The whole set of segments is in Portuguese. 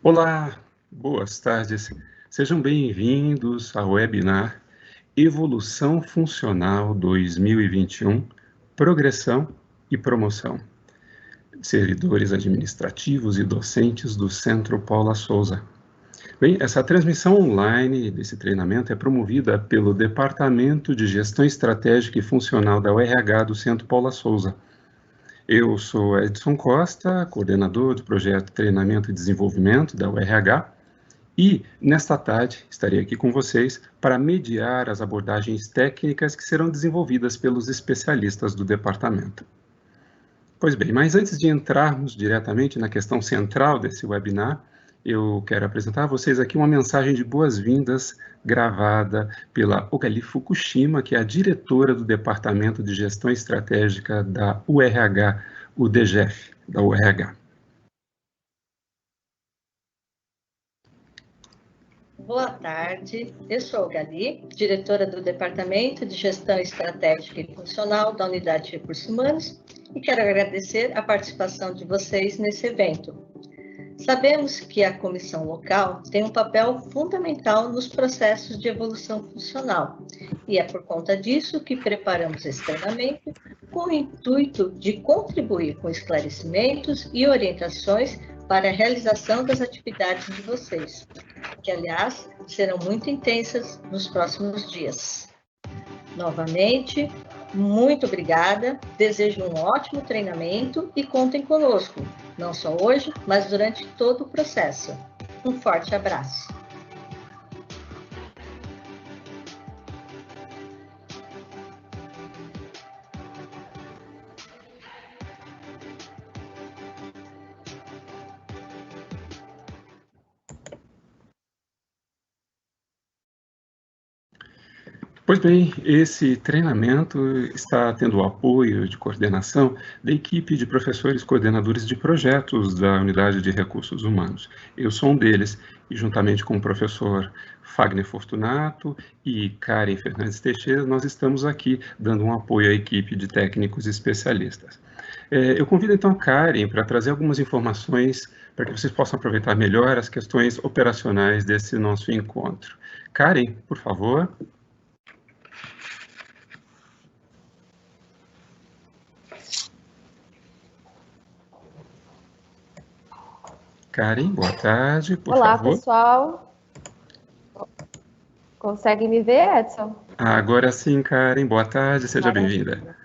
Olá, boas tardes. Sejam bem-vindos ao webinar Evolução Funcional 2021, Progressão e Promoção. Servidores administrativos e docentes do Centro Paula Souza. Bem, essa transmissão online desse treinamento é promovida pelo Departamento de Gestão Estratégica e Funcional da URH do Centro Paula Souza. Eu sou Edson Costa, coordenador do projeto Treinamento e Desenvolvimento da URH, e nesta tarde estarei aqui com vocês para mediar as abordagens técnicas que serão desenvolvidas pelos especialistas do departamento. Pois bem, mas antes de entrarmos diretamente na questão central desse webinar, eu quero apresentar a vocês aqui uma mensagem de boas-vindas gravada pela Ogali Fukushima, que é a diretora do Departamento de Gestão Estratégica da URH, o DGEF da URH. Boa tarde, eu sou a Ogali, diretora do Departamento de Gestão Estratégica e Funcional da Unidade de Recursos Humanos, e quero agradecer a participação de vocês nesse evento. Sabemos que a comissão local tem um papel fundamental nos processos de evolução funcional, e é por conta disso que preparamos esse treinamento com o intuito de contribuir com esclarecimentos e orientações para a realização das atividades de vocês, que, aliás, serão muito intensas nos próximos dias. Novamente, muito obrigada, desejo um ótimo treinamento e contem conosco, não só hoje, mas durante todo o processo. Um forte abraço. Pois bem, esse treinamento está tendo o apoio de coordenação da equipe de professores coordenadores de projetos da Unidade de Recursos Humanos. Eu sou um deles, e juntamente com o professor Fagner Fortunato e Karen Fernandes Teixeira, nós estamos aqui dando um apoio à equipe de técnicos especialistas. Eu convido então a Karen para trazer algumas informações para que vocês possam aproveitar melhor as questões operacionais desse nosso encontro. Karen, por favor. Karen, boa tarde, por favor. Olá, pessoal. Consegue me ver, Edson? Agora sim, Karen, boa tarde, seja bem-vinda.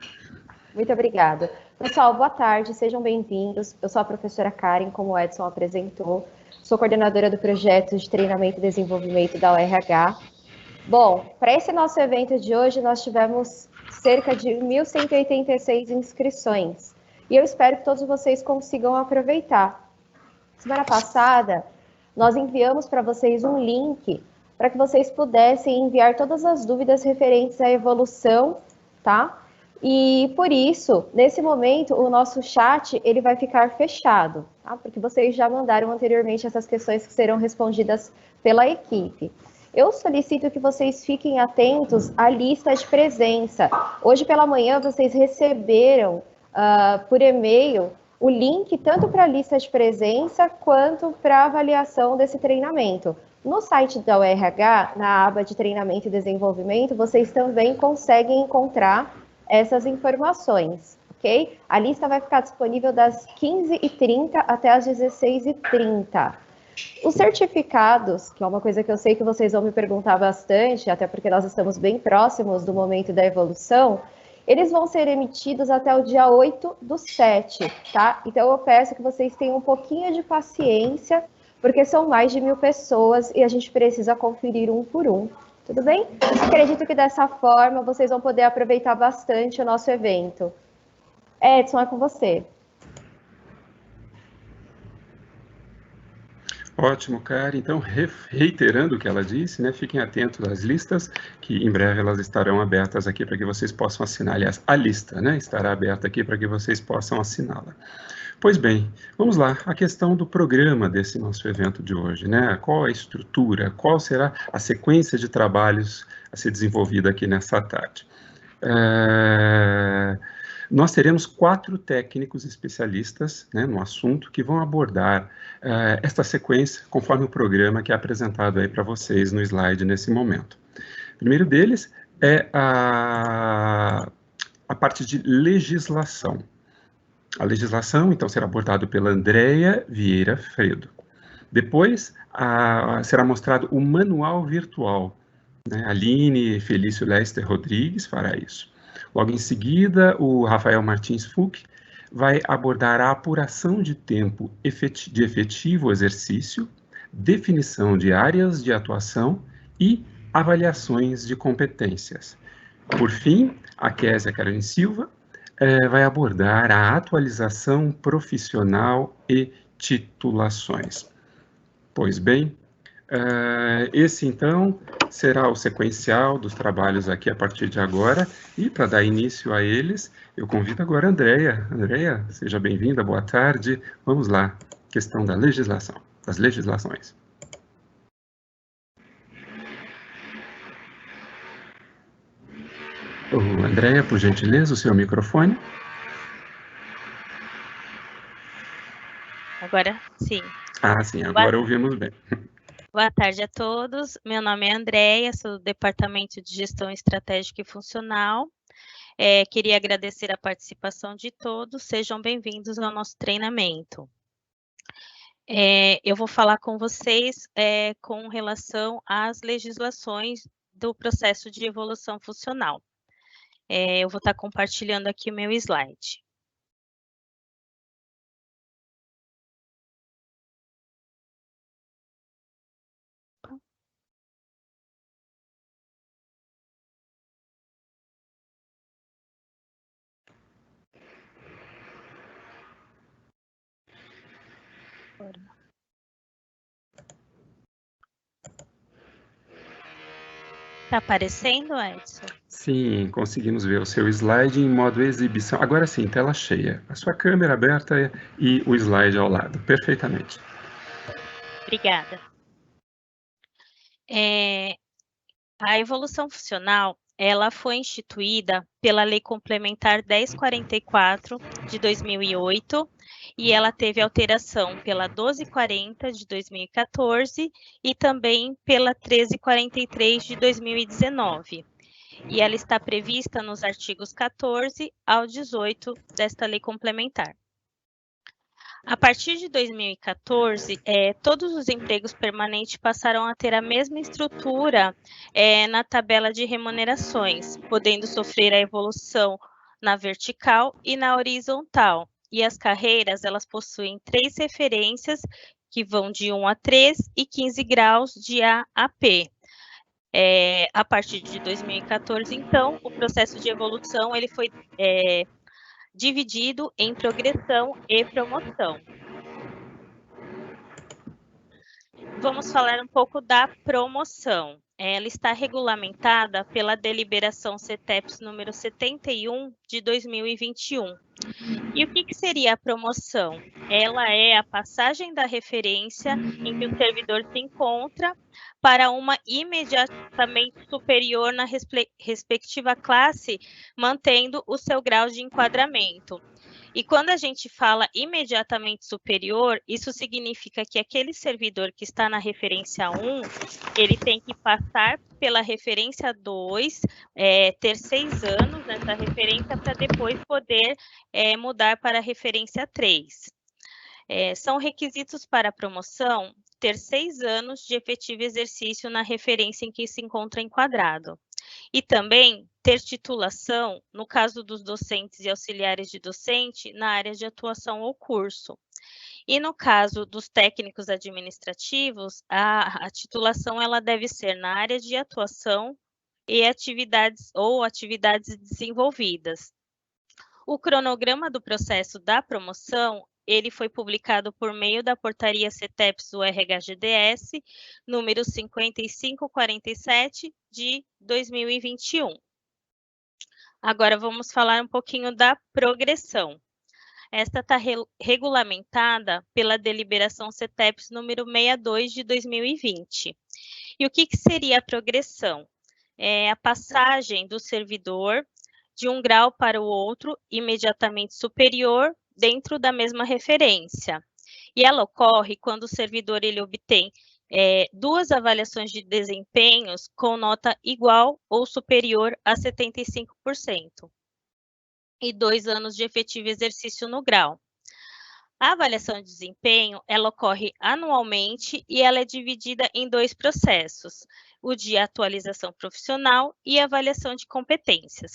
Muito obrigada. Pessoal, boa tarde, sejam bem-vindos. Eu sou a professora Karen, como o Edson apresentou. Sou coordenadora do projeto de treinamento e desenvolvimento da URH. Bom, para esse nosso evento de hoje, nós tivemos cerca de 1.186 inscrições. E eu espero que todos vocês consigam aproveitar. Semana passada, nós enviamos para vocês um link para que vocês pudessem enviar todas as dúvidas referentes à evolução, tá? E por isso, nesse momento, o nosso chat ele vai ficar fechado, tá? Porque vocês já mandaram anteriormente essas questões que serão respondidas pela equipe. Eu solicito que vocês fiquem atentos à lista de presença. Hoje pela manhã vocês receberam por e-mail o link tanto para a lista de presença quanto para a avaliação desse treinamento. No site da URH, na aba de treinamento e desenvolvimento, vocês também conseguem encontrar essas informações, ok? A lista vai ficar disponível das 15h30 até as 16h30. Os certificados, que é uma coisa que eu sei que vocês vão me perguntar bastante, até porque nós estamos bem próximos do momento da evolução, eles vão ser emitidos até o dia 8/7, tá? Então eu peço que vocês tenham um pouquinho de paciência, porque são mais de 1.000 pessoas e a gente precisa conferir um por um, tudo bem? Acredito que dessa forma vocês vão poder aproveitar bastante o nosso evento. Edson, é com você. Ótimo, Karen. Então, reiterando o que ela disse, né, fiquem atentos às listas, que em breve elas estarão abertas aqui para que vocês possam assinar. Aliás, a lista, né, estará aberta aqui para que vocês possam assiná-la. Pois bem, vamos lá, a questão do programa desse nosso evento de hoje, né? Qual a estrutura, qual será a sequência de trabalhos a ser desenvolvida aqui nessa tarde? Nós teremos 4 técnicos especialistas, né, no assunto que vão abordar esta sequência conforme o programa que é apresentado aí para vocês no slide nesse momento. O primeiro deles é a parte de legislação. A legislação, então, será abordado pela Andréia Vieira Fredo. Depois, será mostrado o manual virtual, né? Aline Felício Lester Rodrigues fará isso. Logo em seguida, o Rafael Martins Fuch vai abordar a apuração de tempo de efetivo exercício, definição de áreas de atuação e avaliações de competências. Por fim, a Késia Caroline Silva vai abordar a atualização profissional e titulações. Pois bem, esse então será o sequencial dos trabalhos aqui a partir de agora, e para dar início a eles, eu convido agora a Andréia. Andréia, seja bem-vinda, boa tarde. Vamos lá, questão da legislação, das legislações. Andréia, por gentileza, o seu microfone. Agora sim. Sim, agora ouvimos bem. Boa tarde a todos. Meu nome é Andréia, sou do Departamento de Gestão Estratégica e Funcional. Queria agradecer a participação de todos. Sejam bem-vindos ao nosso treinamento. Eu vou falar com vocês com relação às legislações do processo de evolução funcional. Eu vou estar compartilhando aqui o meu slide. Está aparecendo, Edson? Sim, conseguimos ver o seu slide em modo exibição. Agora sim, tela cheia. A sua câmera aberta e o slide ao lado. Perfeitamente. Obrigada. A evolução funcional, ela foi instituída pela Lei Complementar 1044 de 2008 e ela teve alteração pela 1240 de 2014 e também pela 1343 de 2019. E ela está prevista nos artigos 14 ao 18 desta lei complementar. A partir de 2014, todos os empregos permanentes passaram a ter a mesma estrutura na tabela de remunerações, podendo sofrer a evolução na vertical e na horizontal. E as carreiras, elas possuem 3 referências, que vão de 1 a 3 e 15 graus de A a P. A partir de 2014, então, o processo de evolução ele foi dividido em progressão e promoção. Vamos falar um pouco da promoção. Ela está regulamentada pela deliberação CETEPS número 71 de 2021. E o que seria a promoção? Ela é a passagem da referência em que o servidor se encontra para uma imediatamente superior na respectiva classe, mantendo o seu grau de enquadramento. E quando a gente fala imediatamente superior, isso significa que aquele servidor que está na referência 1, ele tem que passar pela referência 2, ter 6 anos nessa referência para depois poder mudar para a referência 3. São requisitos para a promoção ter 6 anos de efetivo exercício na referência em que se encontra enquadrado. E também ter titulação, no caso dos docentes e auxiliares de docente, na área de atuação ou curso. E no caso dos técnicos administrativos, a titulação ela deve ser na área de atuação e atividades desenvolvidas. O cronograma do processo da promoção, ele foi publicado por meio da portaria CETEPS-URHGDS, número 5547, de 2021. Agora, vamos falar um pouquinho da progressão. Esta está regulamentada pela deliberação CETEPS número 62, de 2020. E o que seria a progressão? É a passagem do servidor de um grau para o outro imediatamente superior dentro da mesma referência. E ela ocorre quando o servidor ele obtém duas avaliações de desempenhos com nota igual ou superior a 75% e 2 anos de efetivo exercício no grau. A avaliação de desempenho, ela ocorre anualmente e ela é dividida em 2 processos, o de atualização profissional e avaliação de competências.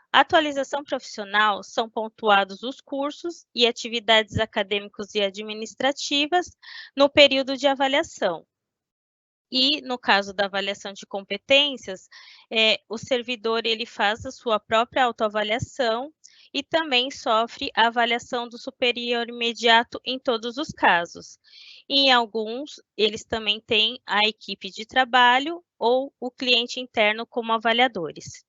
A atualização profissional são pontuados os cursos e atividades acadêmicos e administrativas no período de avaliação. E, no caso da avaliação de competências, o servidor ele faz a sua própria autoavaliação e também sofre a avaliação do superior imediato em todos os casos. Em alguns, eles também têm a equipe de trabalho ou o cliente interno como avaliadores.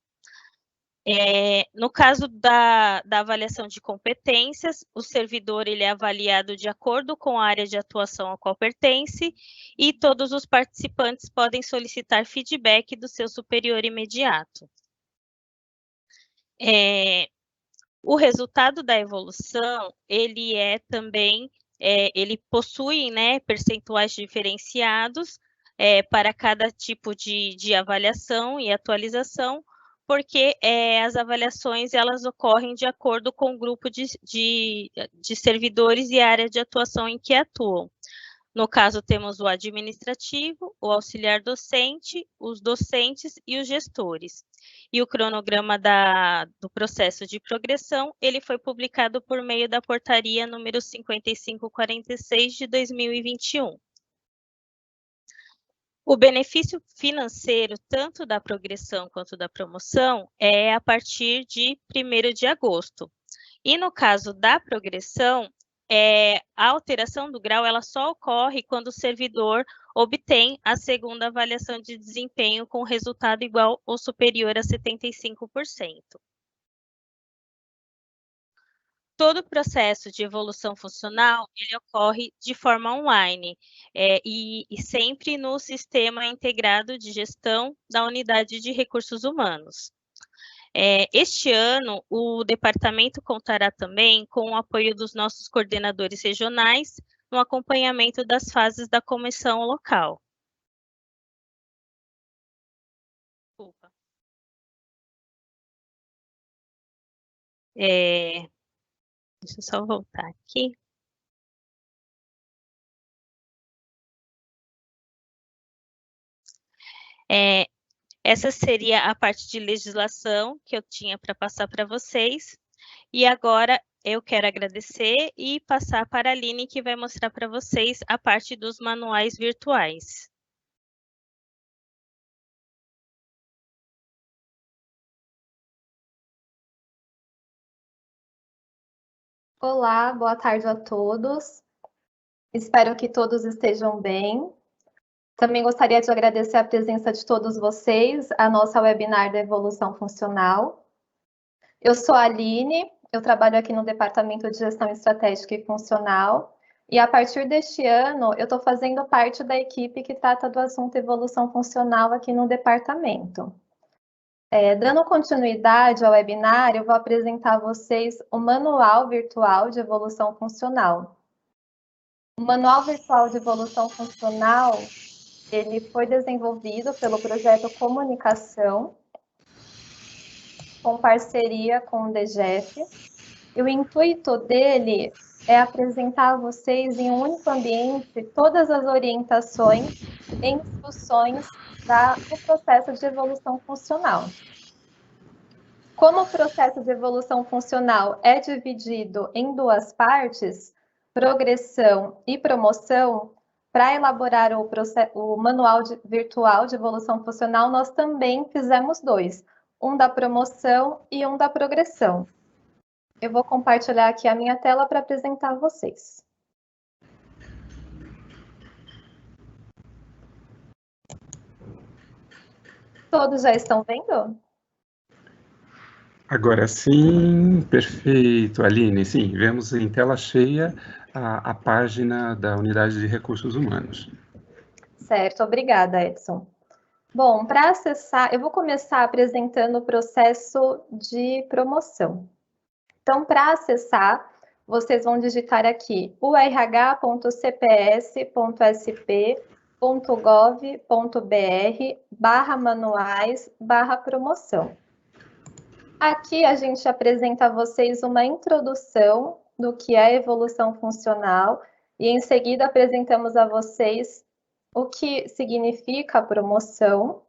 No caso da avaliação de competências, o servidor ele é avaliado de acordo com a área de atuação a qual pertence e todos os participantes podem solicitar feedback do seu superior imediato. O resultado da evolução, ele também, ele possui, né, percentuais diferenciados para cada tipo de avaliação e atualização, porque as avaliações elas ocorrem de acordo com o grupo de servidores e a área de atuação em que atuam. No caso, temos o administrativo, o auxiliar docente, os docentes e os gestores. E o cronograma do processo de progressão, ele foi publicado por meio da portaria número 5546 de 2021. O benefício financeiro, tanto da progressão quanto da promoção, é a partir de 1º de agosto. E no caso da progressão, a alteração do grau ela só ocorre quando o servidor obtém a segunda avaliação de desempenho com resultado igual ou superior a 75%. Todo o processo de evolução funcional, ele ocorre de forma online e sempre no Sistema Integrado de Gestão da Unidade de Recursos Humanos. Este ano, o departamento contará também com o apoio dos nossos coordenadores regionais no acompanhamento das fases da comissão local. Desculpa. Deixa eu só voltar aqui. Essa seria a parte de legislação que eu tinha para passar para vocês. E agora eu quero agradecer e passar para a Aline, que vai mostrar para vocês a parte dos manuais virtuais. Olá, boa tarde a todos. Espero que todos estejam bem. Também gostaria de agradecer a presença de todos vocês, a nossa webinar da evolução funcional. Eu sou a Aline, eu trabalho aqui no Departamento de Gestão Estratégica e Funcional, e a partir deste ano eu estou fazendo parte da equipe que trata do assunto evolução funcional aqui no departamento. Dando continuidade ao webinar, eu vou apresentar a vocês o Manual Virtual de Evolução Funcional. O Manual Virtual de Evolução Funcional, ele foi desenvolvido pelo projeto Comunicação, com parceria com o DGEF, e o intuito dele é apresentar a vocês em um único ambiente todas as orientações e instruções do processo de evolução funcional. Como o processo de evolução funcional é dividido em 2 partes, progressão e promoção, para elaborar o manual virtual de evolução funcional, nós também fizemos 2, um da promoção e um da progressão. Eu vou compartilhar aqui a minha tela para apresentar a vocês. Todos já estão vendo? Agora sim, perfeito, Aline. Sim, vemos em tela cheia a página da Unidade de Recursos Humanos. Certo, obrigada, Edson. Bom, para acessar, eu vou começar apresentando o processo de promoção. Então, para acessar, vocês vão digitar aqui urh.cps.sp.gov.br/manuais/promoção. Aqui a gente apresenta a vocês uma introdução do que é evolução funcional e em seguida apresentamos a vocês o que significa a promoção.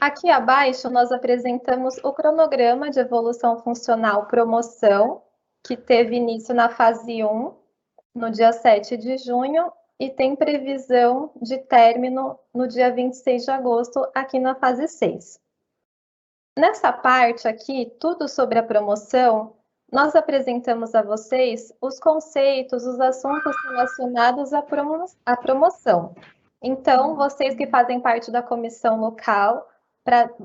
Aqui abaixo nós apresentamos o cronograma de evolução funcional promoção, que teve início na fase 1, no dia 7 de junho, e tem previsão de término no dia 26 de agosto, aqui na fase 6. Nessa parte aqui, tudo sobre a promoção, nós apresentamos a vocês os conceitos, os assuntos relacionados à promoção. Então, vocês que fazem parte da comissão local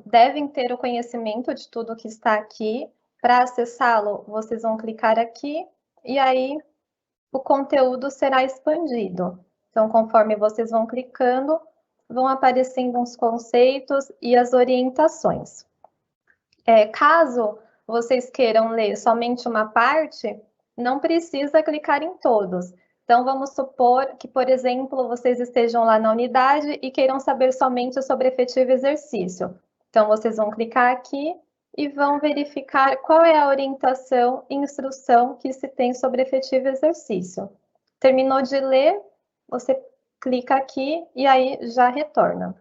devem ter o conhecimento de tudo que está aqui. Para acessá-lo, vocês vão clicar aqui e aí o conteúdo será expandido. Então, conforme vocês vão clicando, vão aparecendo os conceitos e as orientações. Caso vocês queiram ler somente uma parte, não precisa clicar em todos. Então, vamos supor que, por exemplo, vocês estejam lá na unidade e queiram saber somente sobre efetivo exercício. Então, vocês vão clicar aqui e vão verificar qual é a orientação e instrução que se tem sobre efetivo exercício. Terminou de ler, você clica aqui e aí já retorna.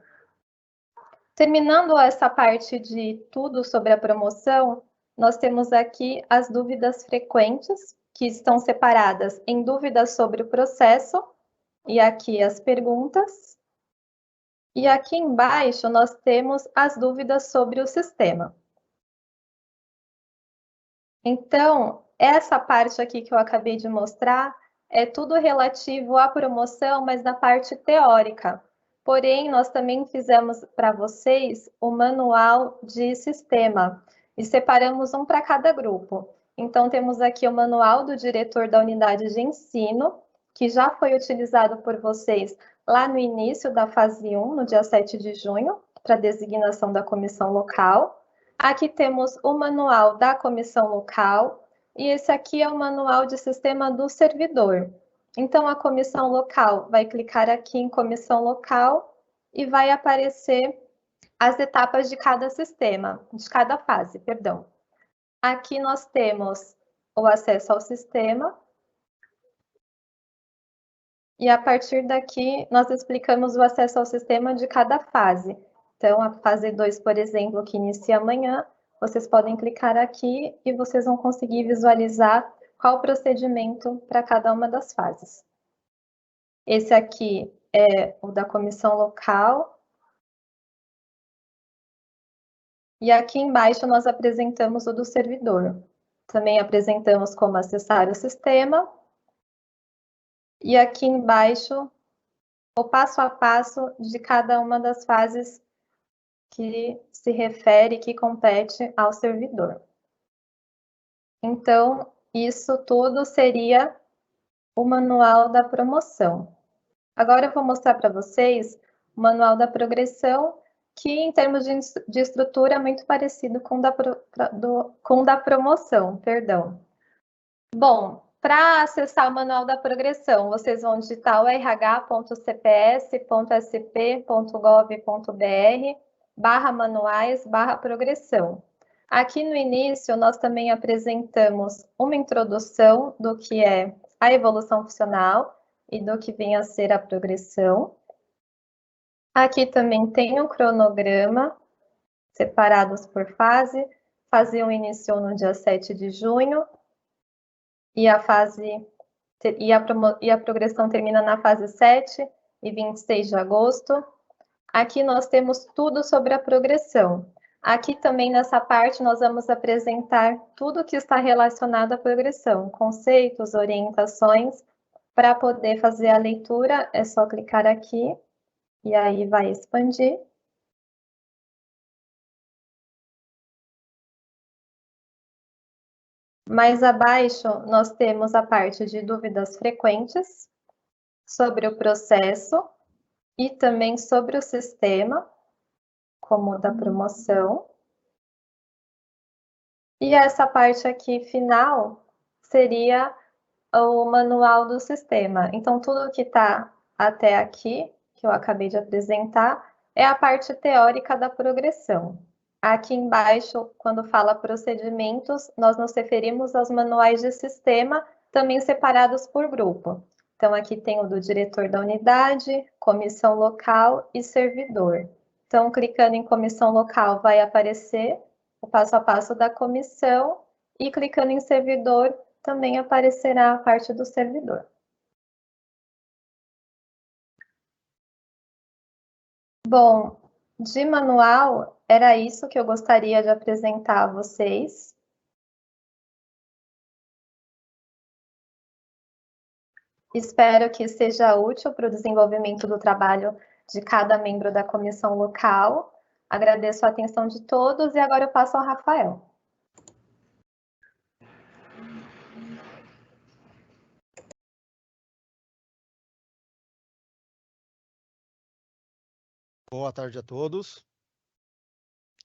Terminando essa parte de tudo sobre a promoção, nós temos aqui as dúvidas frequentes, que estão separadas em dúvidas sobre o processo, e aqui as perguntas. E aqui embaixo nós temos as dúvidas sobre o sistema. Então, essa parte aqui que eu acabei de mostrar é tudo relativo à promoção, mas na parte teórica. Porém, nós também fizemos para vocês o manual de sistema e separamos um para cada grupo. Então, temos aqui o manual do diretor da unidade de ensino, que já foi utilizado por vocês lá no início da fase 1, no dia 7 de junho, para designação da comissão local. Aqui temos o manual da comissão local e esse aqui é o manual de sistema do servidor. Então, a comissão local vai clicar aqui em comissão local e vai aparecer as etapas de cada sistema, de cada fase, perdão. Aqui nós temos o acesso ao sistema. E a partir daqui, nós explicamos o acesso ao sistema de cada fase. Então, a fase 2, por exemplo, que inicia amanhã, vocês podem clicar aqui e vocês vão conseguir visualizar qual o procedimento para cada uma das fases. Esse aqui é o da comissão local. E aqui embaixo nós apresentamos o do servidor. Também apresentamos como acessar o sistema. E aqui embaixo, o passo a passo de cada uma das fases que se refere, que compete ao servidor. Então, isso tudo seria o manual da promoção. Agora eu vou mostrar para vocês o manual da progressão, que em termos de estrutura é muito parecido com o da promoção, perdão. Bom, para acessar o manual da progressão, vocês vão digitar o rh.cps.sp.gov.br/manuais/progressão. Aqui no início, nós também apresentamos uma introdução do que é a evolução funcional e do que vem a ser a progressão. Aqui também tem um cronograma, separados por fase. Fase 1 iniciou no dia 7 de junho, e a progressão termina na fase 7 e 26 de agosto. Aqui nós temos tudo sobre a progressão. Aqui também nessa parte nós vamos apresentar tudo que está relacionado à progressão, conceitos, orientações. Para poder fazer a leitura, é só clicar aqui e aí vai expandir. Mais abaixo, nós temos a parte de dúvidas frequentes sobre o processo. e também sobre o sistema, como o da promoção. E essa parte aqui final seria o manual do sistema. Então, tudo que está até aqui, que eu acabei de apresentar, é a parte teórica da progressão. Aqui embaixo, quando fala procedimentos, nós nos referimos aos manuais de sistema, também separados por grupo. Então, aqui tem o do diretor da unidade, comissão local e servidor. Então, clicando em comissão local, vai aparecer o passo a passo da comissão, e clicando em servidor, também aparecerá a parte do servidor. Bom, de manual, era isso que eu gostaria de apresentar a vocês. Espero que seja útil para o desenvolvimento do trabalho de cada membro da comissão local. Agradeço a atenção de todos e agora eu passo ao Rafael. Boa tarde a todos.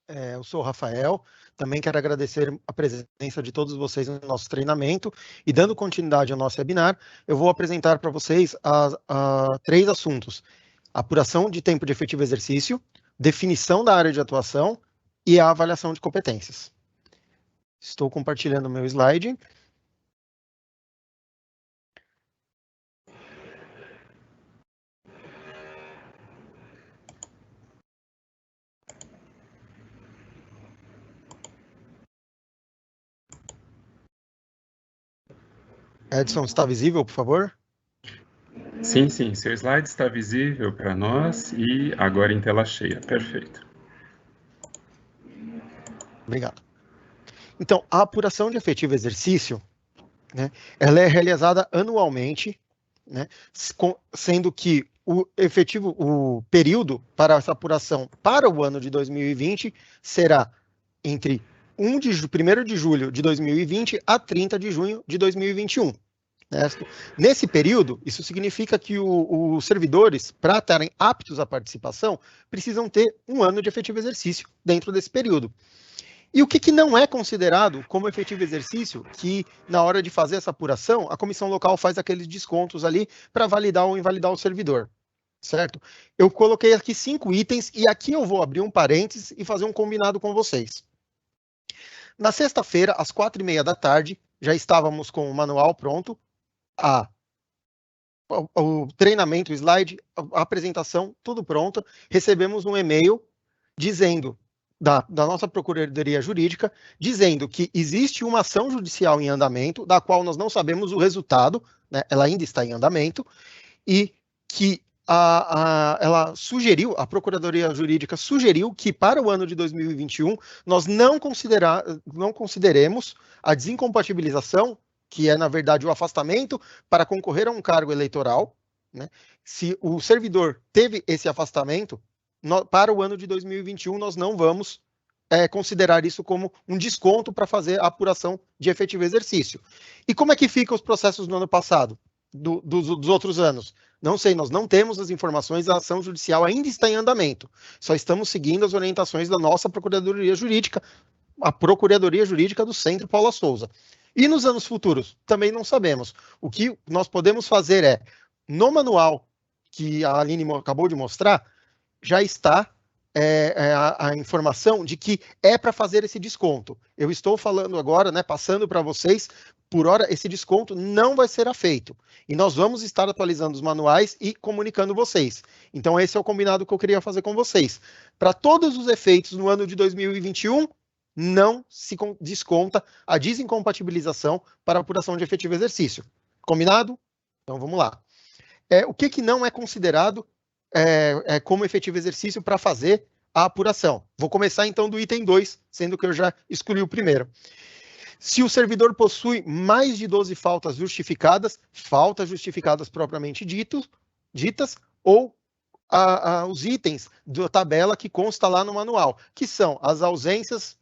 Eu sou o Rafael, também quero agradecer a presença de todos vocês no nosso treinamento e dando continuidade ao nosso webinar, eu vou apresentar para vocês 3 assuntos: apuração de tempo de efetivo exercício, definição da área de atuação e a avaliação de competências. Estou compartilhando o meu slide. Edson, está visível, por favor? Sim, sim, seu slide está visível para nós e agora em tela cheia. Perfeito. Obrigado. Então, a apuração de efetivo exercício, né, ela é realizada anualmente, né, sendo que o período para essa apuração para o ano de 2020 será entre 1º de julho de 2020 a 30 de junho de 2021. Né? Nesse período, isso significa que os servidores, para estarem aptos à participação, precisam ter 1 ano de efetivo exercício dentro desse período. E o que não é considerado como efetivo exercício, que na hora de fazer essa apuração, a comissão local faz aqueles descontos ali para validar ou invalidar o servidor, certo? Eu coloquei aqui 5 itens e aqui eu vou abrir um parênteses e fazer um combinado com vocês. Na sexta-feira, às 4h30 da tarde, já estávamos com o manual pronto, o treinamento, o slide, a apresentação, tudo pronto. Recebemos um e-mail dizendo da nossa Procuradoria Jurídica, dizendo que existe uma ação judicial em andamento, da qual nós não sabemos o resultado, né, ela ainda está em andamento, e que ela sugeriu, a Procuradoria Jurídica sugeriu que para o ano de 2021 nós não consideremos a desincompatibilização, que é, na verdade, o afastamento para concorrer a um cargo eleitoral, né? Se o servidor teve esse afastamento, para o ano de 2021 nós não vamos considerar isso como um desconto para fazer a apuração de efetivo exercício. E como é que ficam os processos no ano passado, dos outros anos? Não sei, nós não temos as informações, a ação judicial ainda está em andamento. Só estamos seguindo as orientações da nossa Procuradoria Jurídica, a Procuradoria Jurídica do Centro Paula Souza. E nos anos futuros? Também não sabemos. O que nós podemos fazer é, no manual que a Aline acabou de mostrar, já está a informação de que é para fazer esse desconto. Eu estou falando agora, né, passando para vocês, por hora, esse desconto não vai ser feito. E nós vamos estar atualizando os manuais e comunicando vocês. Então, esse é o combinado que eu queria fazer com vocês. Para todos os efeitos no ano de 2021, não se desconta a desincompatibilização para apuração de efetivo exercício. Combinado? Então, vamos lá. O que não é considerado como efetivo exercício para fazer a apuração? Vou começar, então, do item 2, sendo que eu já excluí o primeiro. Se o servidor possui mais de 12 faltas justificadas propriamente ditas, ou os itens da tabela que consta lá no manual, que são as ausências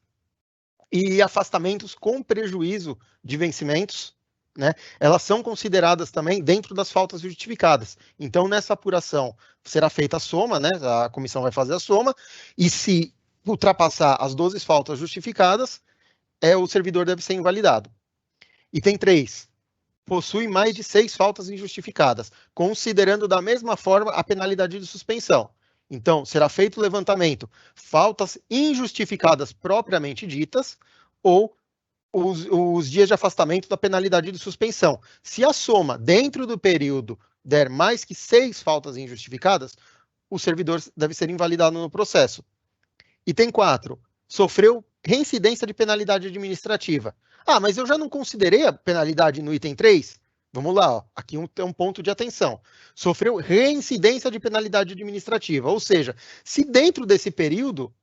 e afastamentos com prejuízo de vencimentos, né, elas são consideradas também dentro das faltas justificadas. Então, nessa apuração, será feita a soma, né, a comissão vai fazer a soma, e se ultrapassar as 12 faltas justificadas, o servidor deve ser invalidado. Item 3. Possui mais de 6 faltas injustificadas, considerando da mesma forma a penalidade de suspensão. Então, será feito o levantamento, faltas injustificadas propriamente ditas, ou os dias de afastamento da penalidade de suspensão. Se a soma dentro do período der mais que 6 faltas injustificadas, o servidor deve ser invalidado no processo. Item 4. Sofreu reincidência de penalidade administrativa. Ah, mas eu já não considerei a penalidade no item 3? Vamos lá, ó. Aqui tem um ponto de atenção. Sofreu reincidência de penalidade administrativa, ou seja, se dentro desse período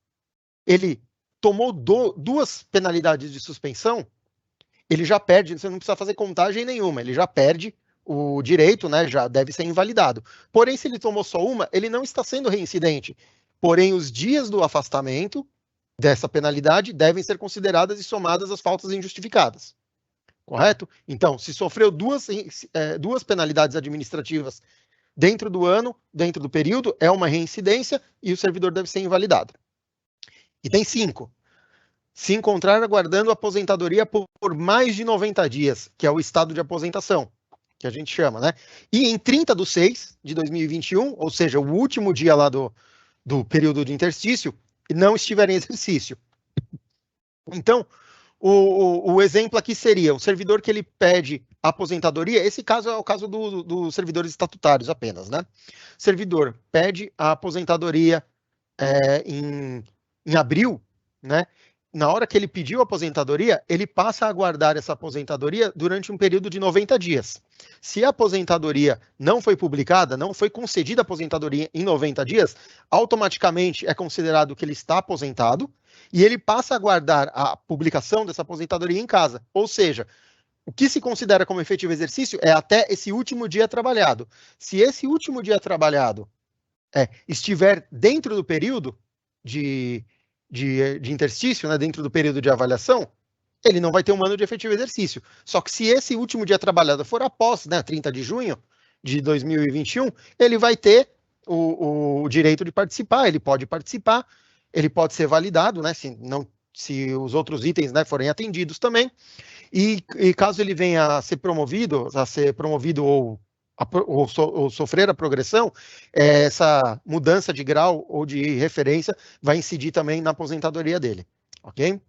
ele tomou 2 penalidades de suspensão, ele já perde, você não precisa fazer contagem nenhuma, ele já perde o direito, né, já deve ser invalidado. Porém, se ele tomou só uma, ele não está sendo reincidente. Porém, os dias do afastamento dessa penalidade devem ser consideradas e somadas às faltas injustificadas. Correto? Então, se sofreu 2 penalidades administrativas dentro do ano, dentro do período, é uma reincidência e o servidor deve ser invalidado. Item 5. Se encontrar aguardando aposentadoria por mais de 90 dias, que é o estado de aposentação, que a gente chama, né? E em 30/6/2021, ou seja, o último dia lá do período de interstício, não estiver em exercício. Então, o exemplo aqui seria o servidor que ele pede aposentadoria, esse caso é o caso dos servidores estatutários apenas, né? O servidor pede a aposentadoria em abril, né? Na hora que ele pediu a aposentadoria, ele passa a aguardar essa aposentadoria durante um período de 90 dias. Se a aposentadoria não foi publicada, não foi concedida a aposentadoria em 90 dias, automaticamente é considerado que ele está aposentado e ele passa a aguardar a publicação dessa aposentadoria em casa. Ou seja, o que se considera como efetivo exercício é até esse último dia trabalhado. Se esse último dia trabalhado estiver dentro do período de interstício, né, dentro do período de avaliação, ele não vai ter um ano de efetivo exercício. Só que se esse último dia trabalhado for após, né, 30 de junho de 2021, ele vai ter o direito de participar, ele pode participar, ele pode ser validado, né, se os outros itens, né, forem atendidos também, e caso ele venha a ser promovido ou sofrer a progressão, essa mudança de grau ou de referência vai incidir também na aposentadoria dele, ok?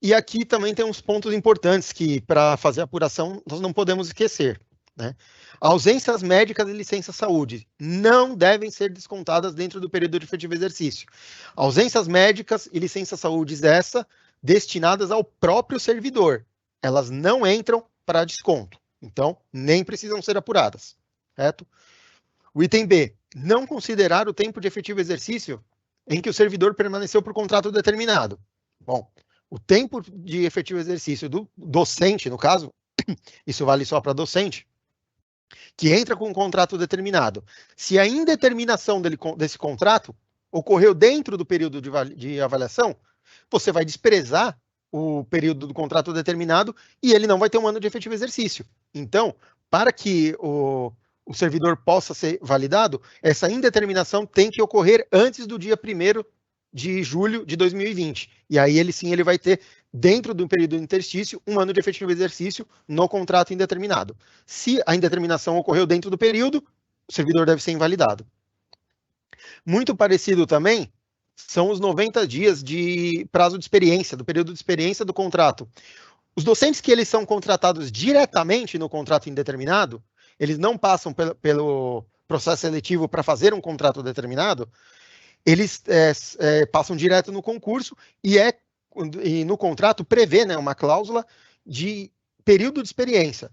E aqui também tem uns pontos importantes que, para fazer a apuração, nós não podemos esquecer, né? Ausências médicas e licença saúde não devem ser descontadas dentro do período de efetivo exercício. Ausências médicas e licença saúde destinadas ao próprio servidor, elas não entram para desconto. Então, nem precisam ser apuradas, certo? O item B, não considerar o tempo de efetivo exercício em que o servidor permaneceu por contrato determinado. Bom, o tempo de efetivo exercício do docente, no caso, isso vale só para docente, que entra com um contrato determinado. Se a indeterminação desse contrato ocorreu dentro do período de avaliação, você vai desprezar o período do contrato determinado e ele não vai ter um ano de efetivo exercício. Então, para que o servidor possa ser validado, essa indeterminação tem que ocorrer antes do dia 1º de julho de 2020. E aí ele vai ter, dentro do período de interstício, um ano de efetivo exercício no contrato indeterminado. Se a indeterminação ocorreu dentro do período, o servidor deve ser invalidado. Muito parecido também são os 90 dias de prazo de experiência, do período de experiência do contrato. Os docentes que eles são contratados diretamente no contrato indeterminado, eles não passam pelo processo seletivo para fazer um contrato determinado, eles passam direto no concurso e no contrato prevê, né, uma cláusula de período de experiência,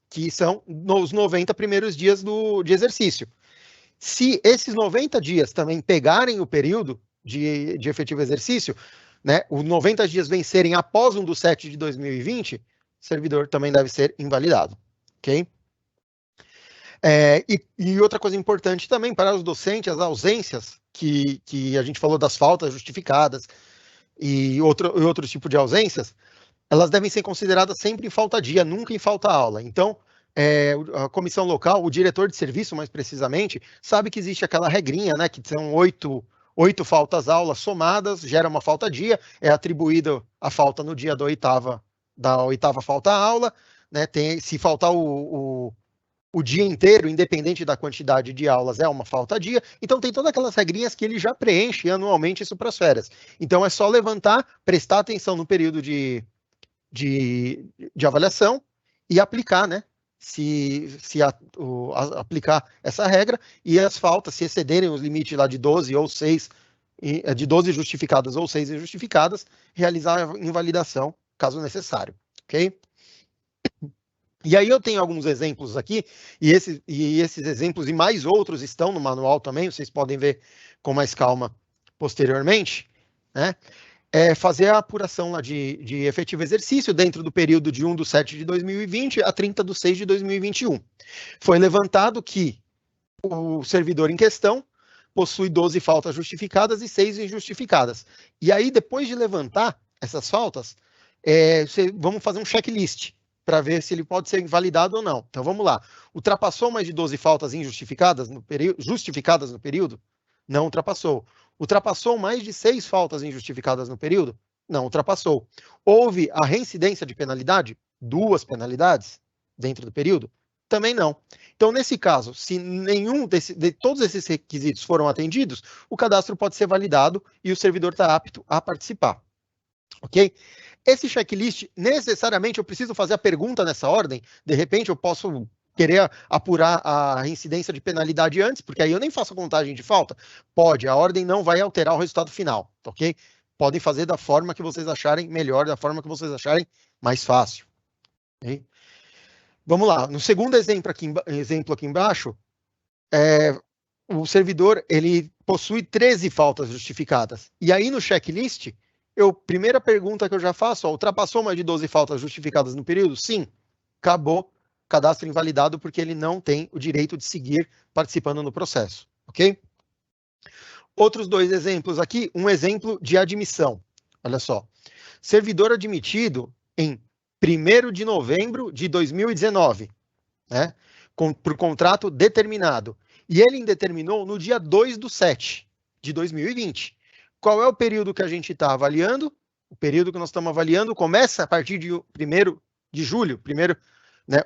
que são nos 90 primeiros dias de exercício. Se esses 90 dias também pegarem o período de efetivo exercício, né, os 90 dias vencerem após 1/7 de 2020, o servidor também deve ser invalidado, ok? E outra coisa importante também para os docentes, as ausências, que a gente falou das faltas justificadas e outro tipo de ausências, elas devem ser consideradas sempre em falta dia, nunca em falta aula. Então, a comissão local, o diretor de serviço, mais precisamente, sabe que existe aquela regrinha, né, que são 8 faltas aulas somadas, gera uma falta dia, é atribuída a falta no dia da oitava falta aula, né, se faltar o dia inteiro, independente da quantidade de aulas, é uma falta dia. Então, tem todas aquelas regrinhas que ele já preenche anualmente isso para as férias. Então, é só levantar, prestar atenção no período de avaliação e aplicar, né? Aplicar essa regra e as faltas, se excederem os limites lá de 12 ou 6, de 12 justificadas ou 6 injustificadas, realizar a invalidação, caso necessário, ok? E aí eu tenho alguns exemplos aqui, e esses exemplos e mais outros estão no manual também, vocês podem ver com mais calma posteriormente, né? Fazer a apuração lá de efetivo exercício dentro do período de 1/7 de 2020 a 30/6 de 2021. Foi levantado que o servidor em questão possui 12 faltas justificadas e 6 injustificadas. E aí, depois de levantar essas faltas, vamos fazer um checklist para ver se ele pode ser invalidado ou não. Então, vamos lá. Ultrapassou mais de 12 faltas injustificadas justificadas no período? Não ultrapassou. Ultrapassou mais de 6 faltas injustificadas no período? Não ultrapassou. Houve a reincidência de penalidade? 2 penalidades dentro do período? Também não. Então, nesse caso, se nenhum de todos esses requisitos foram atendidos, o cadastro pode ser validado e o servidor está apto a participar. Ok? Esse checklist, necessariamente, eu preciso fazer a pergunta nessa ordem. De repente, eu posso querer apurar a reincidência de penalidade antes, porque aí eu nem faço a contagem de falta. Pode, a ordem não vai alterar o resultado final, ok? Podem fazer da forma que vocês acharem melhor, da forma que vocês acharem mais fácil. Okay? Vamos lá, no segundo exemplo aqui embaixo, o servidor ele possui 13 faltas justificadas. E aí no checklist, primeira pergunta que eu já faço, ultrapassou mais de 12 faltas justificadas no período? Sim, acabou, cadastro invalidado porque ele não tem o direito de seguir participando no processo, ok? Outros 2 exemplos aqui, um exemplo de admissão. Olha só, servidor admitido em 1º de novembro de 2019, né, por contrato determinado. E ele indeterminou no dia 2/7 de 2020. Qual é o período que a gente está avaliando? O período que nós estamos avaliando começa a partir de 1º de julho,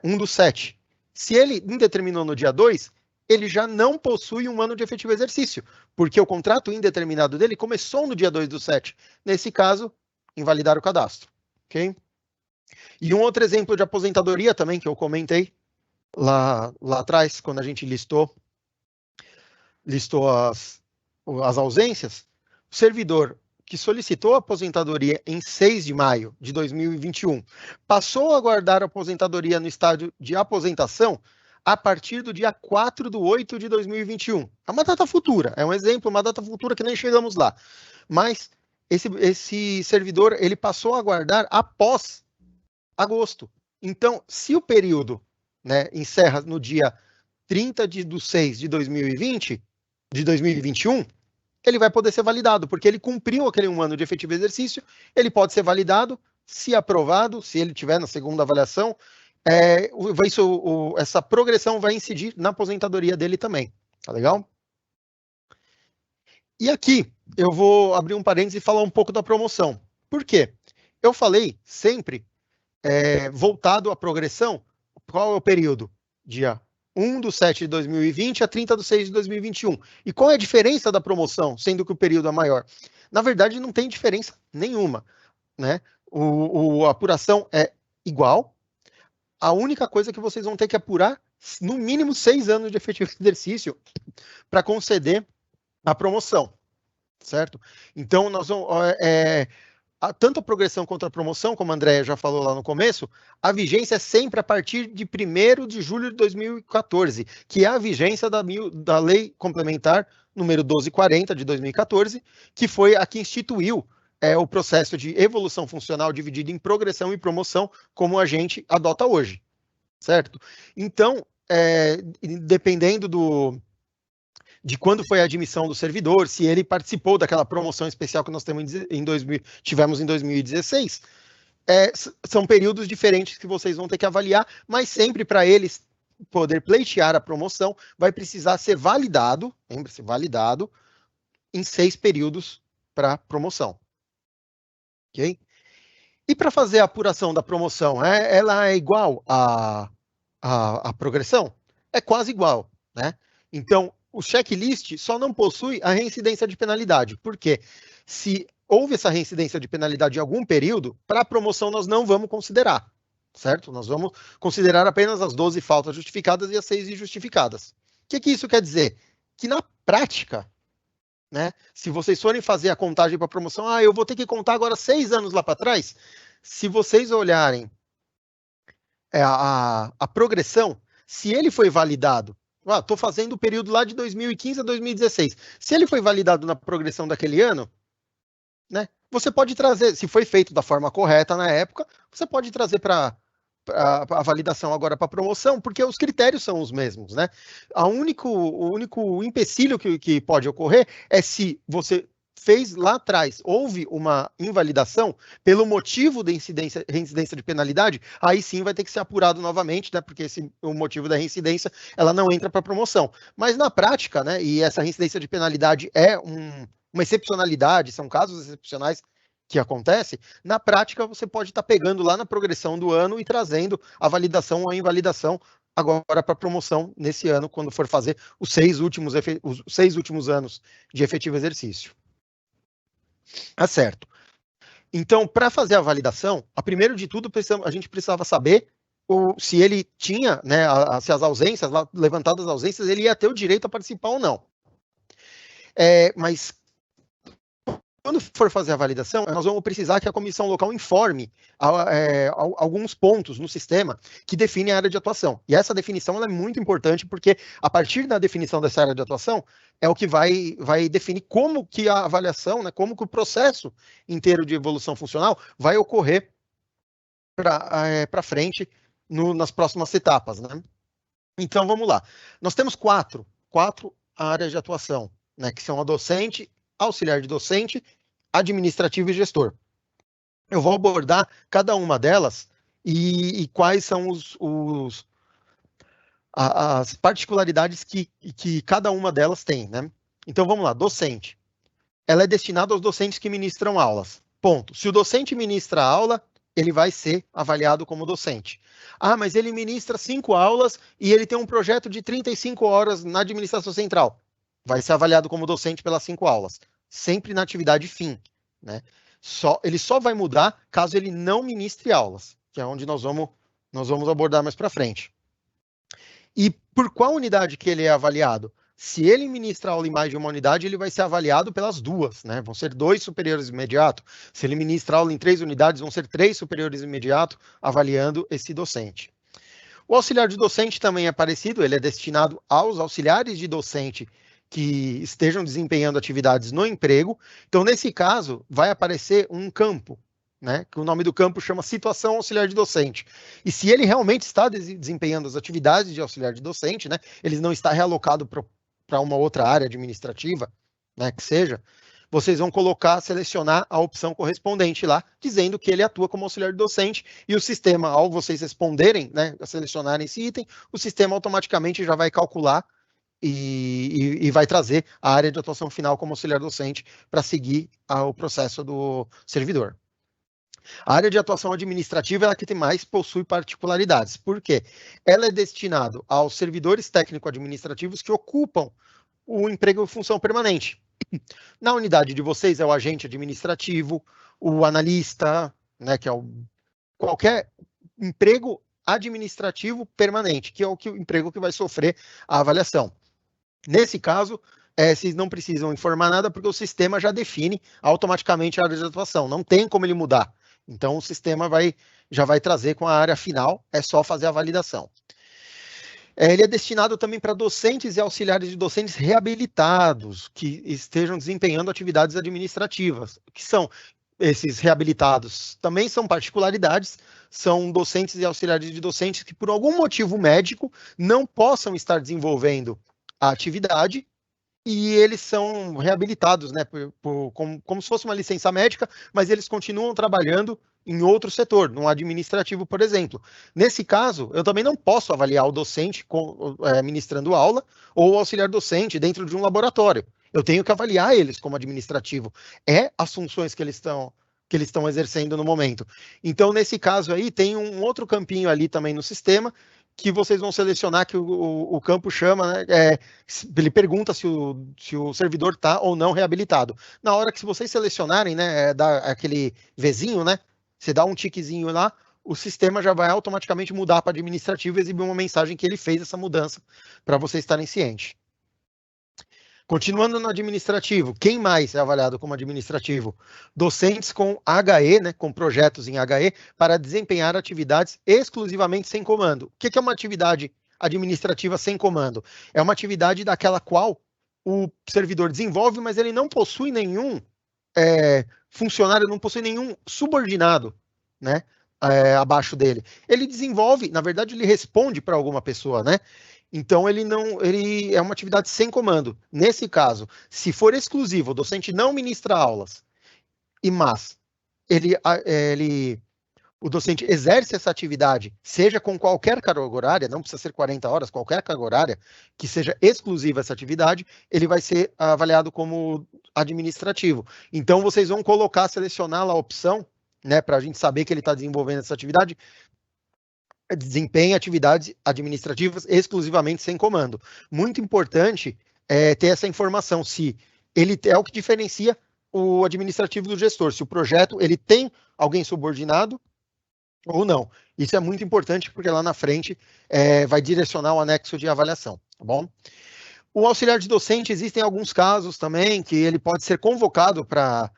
1/7. Se ele indeterminou no dia 2, ele já não possui um ano de efetivo exercício, porque o contrato indeterminado dele começou no dia 2/7. Nesse caso, invalidar o cadastro. Ok? E um outro exemplo de aposentadoria também, que eu comentei lá atrás, quando a gente listou as ausências, o servidor que solicitou a aposentadoria em 6 de maio de 2021 passou a aguardar a aposentadoria no estágio de aposentação a partir do dia 4/8 de 2021. É uma data futura, é um exemplo, uma data futura que nem chegamos lá. Mas esse servidor ele passou a aguardar após agosto. Então, se o período, né, encerra no dia 30/6 de 2021, ele vai poder ser validado, porque ele cumpriu aquele 1 ano de efetivo exercício, ele pode ser validado, se aprovado, se ele tiver na segunda avaliação, essa progressão vai incidir na aposentadoria dele também, tá legal? E aqui, eu vou abrir um parênteses e falar um pouco da promoção. Por quê? Eu falei sempre voltado à progressão, qual é o período? Dia 1/7 de 2020 a 30/6 de 2021. E qual é a diferença da promoção, sendo que o período é maior? Na verdade, não tem diferença nenhuma, né? A apuração é igual. A única coisa que vocês vão ter que apurar, no mínimo 6 anos de efetivo exercício para conceder a promoção, certo? Então, nós vamos... tanto a progressão quanto a promoção, como a Andréia já falou lá no começo, a vigência é sempre a partir de 1º de julho de 2014, que é a vigência da Lei Complementar número 1240 de 2014, que foi a que instituiu o processo de evolução funcional dividido em progressão e promoção, como a gente adota hoje, certo? Então, dependendo de quando foi a admissão do servidor, se ele participou daquela promoção especial que nós tivemos em 2016, são períodos diferentes que vocês vão ter que avaliar, mas sempre para eles poder pleitear a promoção, vai precisar ser validado, lembre-se, validado em 6 períodos para promoção. Ok? E para fazer a apuração da promoção, ela é igual à progressão? É quase igual, né? Então, o checklist só não possui a reincidência de penalidade. Por quê? Se houve essa reincidência de penalidade em algum período, para a promoção nós não vamos considerar, certo? Nós vamos considerar apenas as 12 faltas justificadas e as 6 injustificadas. O que isso quer dizer? Que na prática, né, se vocês forem fazer a contagem para a promoção, eu vou ter que contar agora 6 anos lá para trás. Se vocês olharem a progressão, se ele foi validado, estou fazendo o período lá de 2015 a 2016, se ele foi validado na progressão daquele ano, né, você pode trazer, se foi feito da forma correta na época, você pode trazer para a validação agora para a promoção, porque os critérios são os mesmos, né? O único empecilho que pode ocorrer é se você fez lá atrás, houve uma invalidação pelo motivo da reincidência de penalidade, aí sim vai ter que ser apurado novamente, né? Porque o motivo da reincidência, ela não entra para a promoção. Mas na prática, né? E essa reincidência de penalidade é uma excepcionalidade, são casos excepcionais que acontece, na prática você pode estar pegando lá na progressão do ano e trazendo a validação ou a invalidação agora para promoção nesse ano, quando for fazer os 6 últimos anos de efetivo exercício. Certo. Então, para fazer a validação, primeiro de tudo, a gente precisava saber se ele tinha, né, se as ausências, levantadas as ausências, ele ia ter o direito a participar ou não. Mas quando for fazer a validação, nós vamos precisar que a comissão local informe alguns pontos no sistema que definem a área de atuação. E essa definição ela é muito importante, porque a partir da definição dessa área de atuação é o que vai definir como que a avaliação, né, como que o processo inteiro de evolução funcional vai ocorrer para frente nas próximas etapas, né? Então, vamos lá. Nós temos quatro áreas de atuação, né, que são a docente, auxiliar de docente, administrativo e gestor. Eu vou abordar cada uma delas e quais são as particularidades que cada uma delas tem, né? Então, vamos lá. Docente. Ela é destinada aos docentes que ministram aulas. Ponto. Se o docente ministra aula, ele vai ser avaliado como docente. Mas ele ministra 5 aulas e ele tem um projeto de 35 horas na administração central. Vai ser avaliado como docente pelas 5 aulas. Sempre na atividade fim, né? Ele só vai mudar caso ele não ministre aulas, que é onde nós vamos abordar mais para frente. E por qual unidade que ele é avaliado? Se ele ministra aula em mais de uma unidade, ele vai ser avaliado pelas 2, né? Vão ser 2 superiores imediatos. Se ele ministra aula em 3 unidades, vão ser 3 superiores imediatos avaliando esse docente. O auxiliar de docente também é parecido, ele é destinado aos auxiliares de docente que estejam desempenhando atividades no emprego. Então, nesse caso, vai aparecer um campo, né, que o nome do campo chama situação auxiliar de docente. E se ele realmente está desempenhando as atividades de auxiliar de docente, né, ele não está realocado para uma outra área administrativa, né, que seja, vocês vão selecionar a opção correspondente lá, dizendo que ele atua como auxiliar de docente, e o sistema, ao vocês responderem, né, a selecionarem esse item, o sistema automaticamente já vai calcular e vai trazer a área de atuação final como auxiliar docente para seguir o processo do servidor. A área de atuação administrativa é a que mais possui particularidades. Por quê? Ela é destinada aos servidores técnico-administrativos que ocupam o emprego em função permanente. Na unidade de vocês é o agente administrativo, o analista, né, que é qualquer emprego administrativo permanente, que é o emprego que vai sofrer a avaliação. Nesse caso, vocês não precisam informar nada, porque o sistema já define automaticamente a área de atuação, não tem como ele mudar. Então, o sistema já vai trazer com a área final, é só fazer a validação. Ele é destinado também para docentes e auxiliares de docentes reabilitados, que estejam desempenhando atividades administrativas, que são esses reabilitados. Também são particularidades, são docentes e auxiliares de docentes que, por algum motivo médico, não possam estar desenvolvendo a atividade, e eles são reabilitados, né, como se fosse uma licença médica, mas eles continuam trabalhando em outro setor, no administrativo, por exemplo. Nesse caso, eu também não posso avaliar o docente ministrando aula ou o auxiliar docente dentro de um laboratório. Eu tenho que avaliar eles como administrativo. É as funções que eles estão exercendo no momento. Então, nesse caso aí, tem um outro campinho ali também no sistema, que vocês vão selecionar, que o campo chama, né, ele pergunta se o servidor está ou não reabilitado. Na hora que vocês selecionarem, né, dá aquele Vzinho, né, você dá um tiquezinho lá, o sistema já vai automaticamente mudar para administrativo e exibir uma mensagem que ele fez essa mudança, para vocês estarem cientes. Continuando no administrativo, quem mais é avaliado como administrativo? Docentes com HE, né, com projetos em HE, para desempenhar atividades exclusivamente sem comando. O que é uma atividade administrativa sem comando? É uma atividade daquela qual o servidor desenvolve, mas ele não possui nenhum funcionário, não possui nenhum subordinado, né, abaixo dele. Ele desenvolve, na verdade, ele responde para alguma pessoa, né? Então, ele é uma atividade sem comando. Nesse caso, se for exclusivo, o docente não ministra aulas, mas o docente exerce essa atividade, seja com qualquer carga horária, não precisa ser 40 horas, qualquer carga horária, que seja exclusiva essa atividade, ele vai ser avaliado como administrativo. Então, vocês vão selecionar lá a opção, né, para a gente saber que ele está desenvolvendo essa atividade, desempenha atividades administrativas exclusivamente sem comando. Muito importante ter essa informação, se ele é o que diferencia o administrativo do gestor, se o projeto ele tem alguém subordinado ou não. Isso é muito importante, porque lá na frente vai direcionar o anexo de avaliação, tá bom? O auxiliar de docente, existem alguns casos também que ele pode ser convocado para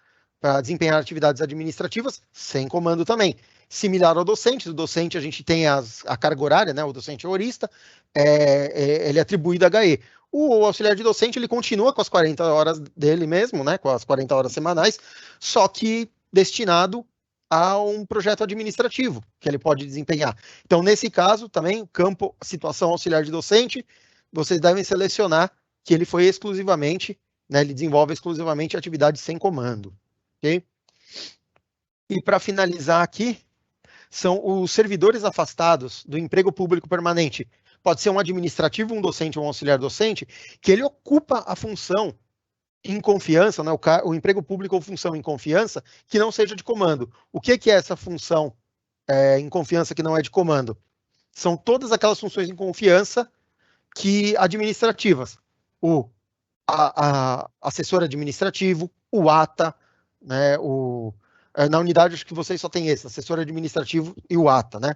desempenhar atividades administrativas sem comando também. Similar ao docente, o docente a gente tem a carga horária, né? O docente horista, ele é atribuído a HE. O auxiliar de docente, ele continua com as 40 horas dele mesmo, né? Com as 40 horas semanais, só que destinado a um projeto administrativo que ele pode desempenhar. Então, nesse caso, também, campo, situação auxiliar de docente, vocês devem selecionar que ele foi exclusivamente, né? Ele desenvolve exclusivamente atividades sem comando, ok? E para finalizar aqui, são os servidores afastados do emprego público permanente. Pode ser um administrativo, um docente ou um auxiliar docente, que ele ocupa a função em confiança, né, o emprego público ou função em confiança, que não seja de comando. O que é essa função em confiança que não é de comando? São todas aquelas funções em confiança que administrativas. A assessor administrativo, o ATA, né, na unidade, acho que vocês só têm esse, assessor administrativo e o ATA, né?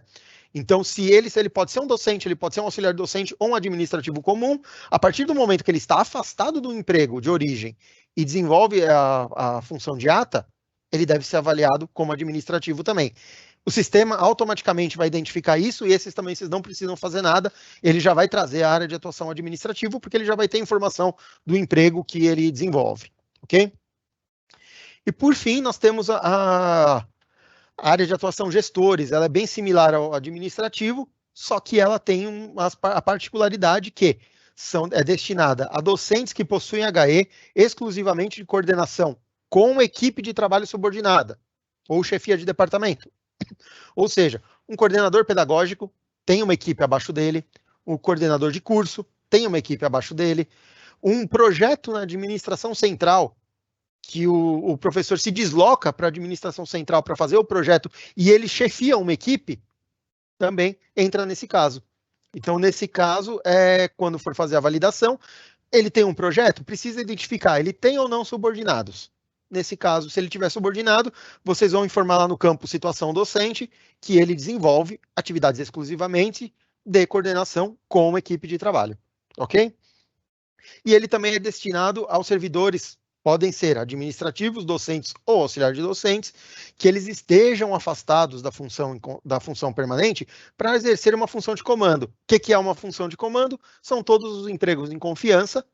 Então, se ele pode ser um docente, ele pode ser um auxiliar docente ou um administrativo comum, a partir do momento que ele está afastado do emprego de origem e desenvolve a função de ATA, ele deve ser avaliado como administrativo também. O sistema automaticamente vai identificar isso e esses também vocês não precisam fazer nada, ele já vai trazer a área de atuação administrativa, porque ele já vai ter informação do emprego que ele desenvolve, ok? E, por fim, nós temos a área de atuação gestores. Ela é bem similar ao administrativo, só que ela tem a particularidade que é destinada a docentes que possuem HE exclusivamente de coordenação com equipe de trabalho subordinada ou chefia de departamento. Ou seja, um coordenador pedagógico tem uma equipe abaixo dele, o coordenador de curso tem uma equipe abaixo dele, um projeto na administração central, que o professor se desloca para a administração central para fazer o projeto e ele chefia uma equipe, também entra nesse caso. Então, nesse caso, quando for fazer a validação, ele tem um projeto, precisa identificar, ele tem ou não subordinados. Nesse caso, se ele tiver subordinado, vocês vão informar lá no campo situação docente que ele desenvolve atividades exclusivamente de coordenação com uma equipe de trabalho, ok? E ele também é destinado aos servidores, podem ser administrativos, docentes ou auxiliar de docentes, que eles estejam afastados da função permanente para exercer uma função de comando. O que é uma função de comando? São todos os empregos em confiança,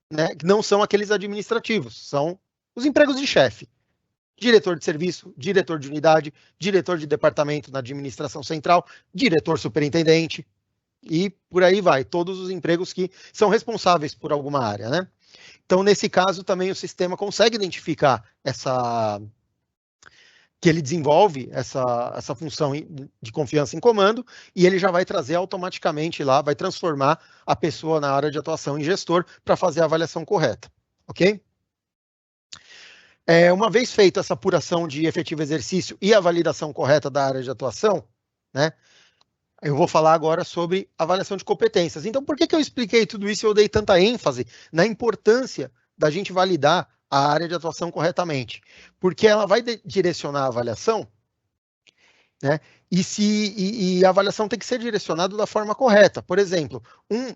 né, que não são aqueles administrativos, são os empregos de chefe. Diretor de serviço, diretor de unidade, diretor de departamento na administração central, diretor superintendente, e por aí vai, todos os empregos que são responsáveis por alguma área, né? Então, nesse caso, também o sistema consegue identificar que ele desenvolve essa função de confiança em comando, e ele já vai trazer automaticamente lá, vai transformar a pessoa na área de atuação em gestor para fazer a avaliação correta, ok? Uma vez feita essa apuração de efetivo exercício e a validação correta da área de atuação, né, eu vou falar agora sobre avaliação de competências. Então, por que eu expliquei tudo isso e eu dei tanta ênfase na importância da gente validar a área de atuação corretamente? Porque ela vai direcionar a avaliação, né? E a avaliação tem que ser direcionada da forma correta. Por exemplo, um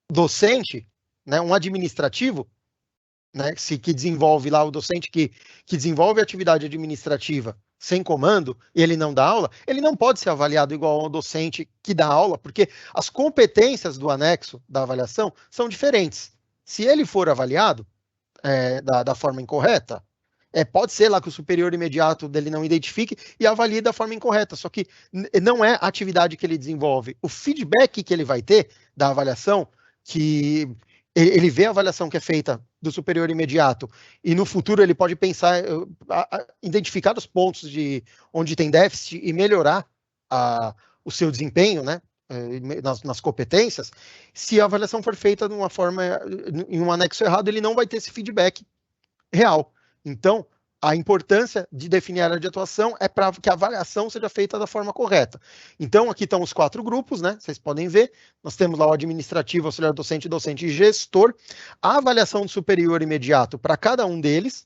docente, né, um administrativo, né, que desenvolve lá, o docente que desenvolve a atividade administrativa sem comando, e ele não dá aula, ele não pode ser avaliado igual ao docente que dá aula, porque as competências do anexo da avaliação são diferentes. Se ele for avaliado da forma incorreta, pode ser lá que o superior imediato dele não identifique e avalie da forma incorreta, só que não é a atividade que ele desenvolve. O feedback que ele vai ter da avaliação, que ele vê a avaliação que é feita do superior imediato e no futuro ele pode pensar, identificar os pontos onde tem déficit e melhorar o seu desempenho, né, nas competências. Se a avaliação for feita de uma forma, em um anexo errado, ele não vai ter esse feedback real. Então, a importância de definir a área de atuação é para que a avaliação seja feita da forma correta. Então, aqui estão os 4 grupos, né? Vocês podem ver. Nós temos lá o administrativo, auxiliar docente, docente e gestor. A avaliação do superior imediato para cada um deles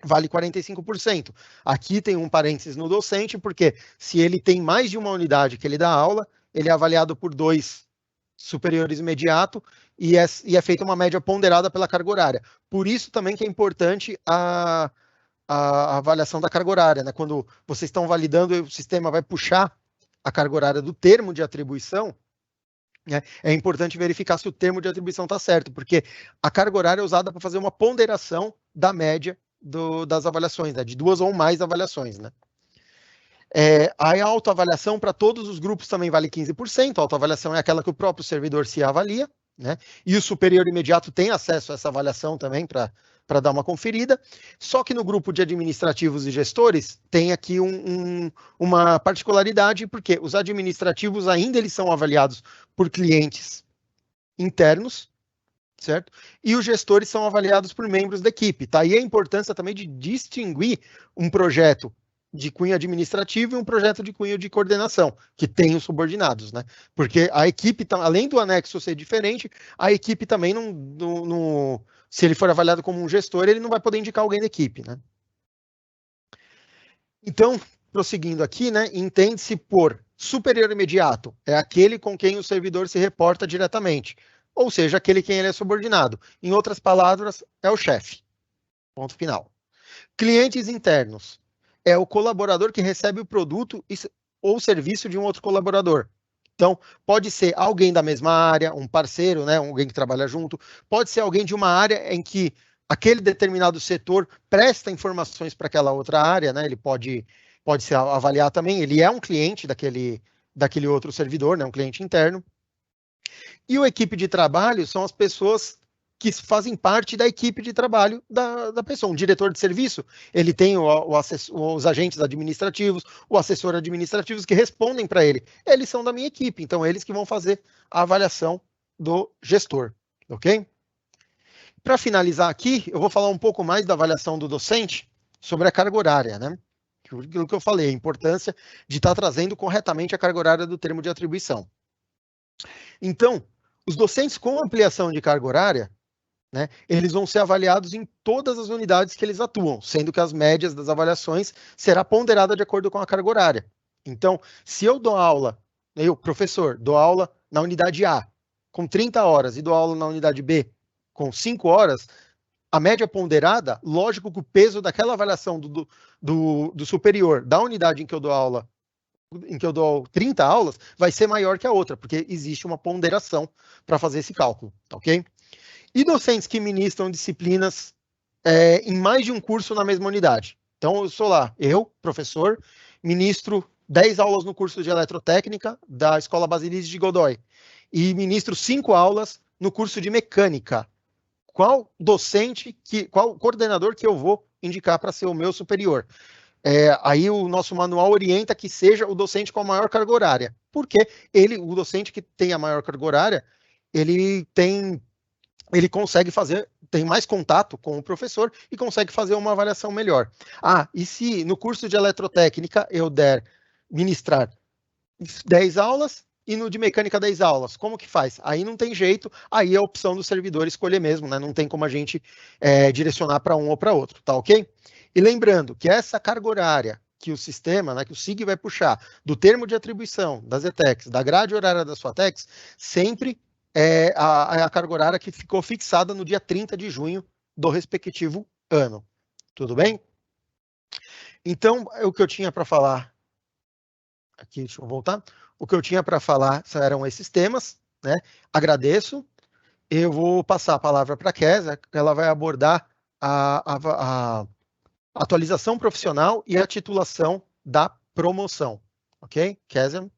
vale 45%. Aqui tem um parênteses no docente, porque se ele tem mais de uma unidade que ele dá aula, ele é avaliado por 2 superiores imediato e é feita uma média ponderada pela carga horária. Por isso também que é importante a avaliação da carga horária, né? Quando vocês estão validando, o sistema vai puxar a carga horária do termo de atribuição, né? É importante verificar se o termo de atribuição está certo, porque a carga horária é usada para fazer uma ponderação da média das avaliações, né? De 2 ou mais avaliações, né? A autoavaliação para todos os grupos também vale 15%. A autoavaliação é aquela que o próprio servidor se avalia, né? E o superior imediato tem acesso a essa avaliação também para dar uma conferida. Só que no grupo de administrativos e gestores tem aqui uma particularidade, porque os administrativos ainda eles são avaliados por clientes internos, certo? E os gestores são avaliados por membros da equipe, tá? E a importância também de distinguir um projeto de cunho administrativo e um projeto de cunho de coordenação, que tem os subordinados, né? Porque a equipe, além do anexo ser diferente, a equipe também não se ele for avaliado como um gestor, ele não vai poder indicar alguém da equipe, né? Então, prosseguindo aqui, né, entende-se por superior imediato, é aquele com quem o servidor se reporta diretamente, ou seja, aquele quem ele é subordinado. Em outras palavras, é o chefe. Ponto final. Clientes internos é o colaborador que recebe o produto ou serviço de um outro colaborador. Então, pode ser alguém da mesma área, um parceiro, né, alguém que trabalha junto, pode ser alguém de uma área em que aquele determinado setor presta informações para aquela outra área, né, ele pode se avaliar também, ele é um cliente daquele outro servidor, né, um cliente interno. E a equipe de trabalho são as pessoas que fazem parte da equipe de trabalho da pessoa. Um diretor de serviço, ele tem os agentes administrativos, o assessor administrativo que respondem para ele. Eles são da minha equipe, então eles que vão fazer a avaliação do gestor, ok? Para finalizar aqui, eu vou falar um pouco mais da avaliação do docente sobre a carga horária, né? Aquilo que eu falei, a importância de estar trazendo corretamente a carga horária do termo de atribuição. Então, os docentes com ampliação de carga horária, né, eles vão ser avaliados em todas as unidades que eles atuam, sendo que as médias das avaliações será ponderada de acordo com a carga horária. Então, se eu dou aula, eu, professor, dou aula na unidade A com 30 horas e dou aula na unidade B com 5 horas, a média ponderada, lógico que o peso daquela avaliação do superior da unidade em que eu dou aula, em que eu dou 30 aulas, vai ser maior que a outra, porque existe uma ponderação para fazer esse cálculo, ok? E docentes que ministram disciplinas em mais de um curso na mesma unidade. Então, eu sou lá, eu, professor, ministro 10 aulas no curso de eletrotécnica da Escola Basilise de Godoy e ministro 5 aulas no curso de mecânica. Qual docente, qual coordenador que eu vou indicar para ser o meu superior? aí o nosso manual orienta que seja o docente com a maior carga horária. Porque o docente que tem a maior carga horária, ele consegue tem mais contato com o professor e consegue fazer uma avaliação melhor. E se no curso de eletrotécnica eu der ministrar 10 aulas e no de mecânica 10 aulas, como que faz? Aí não tem jeito, aí é a opção do servidor escolher mesmo, né? Não tem como a gente direcionar para um ou para outro, tá ok? E lembrando que essa carga horária que o sistema, né, que o SIG vai puxar do termo de atribuição das ETECs, da grade horária da sua TECs, sempre é a carga horária que ficou fixada no dia 30 de junho do respectivo ano. Tudo bem? Então, o que eu tinha para falar... Aqui, deixa eu voltar. O que eu tinha para falar eram esses temas, né? Agradeço. Eu vou passar a palavra para a Kézia, ela vai abordar a atualização profissional e a titulação da promoção. Ok? Kézia?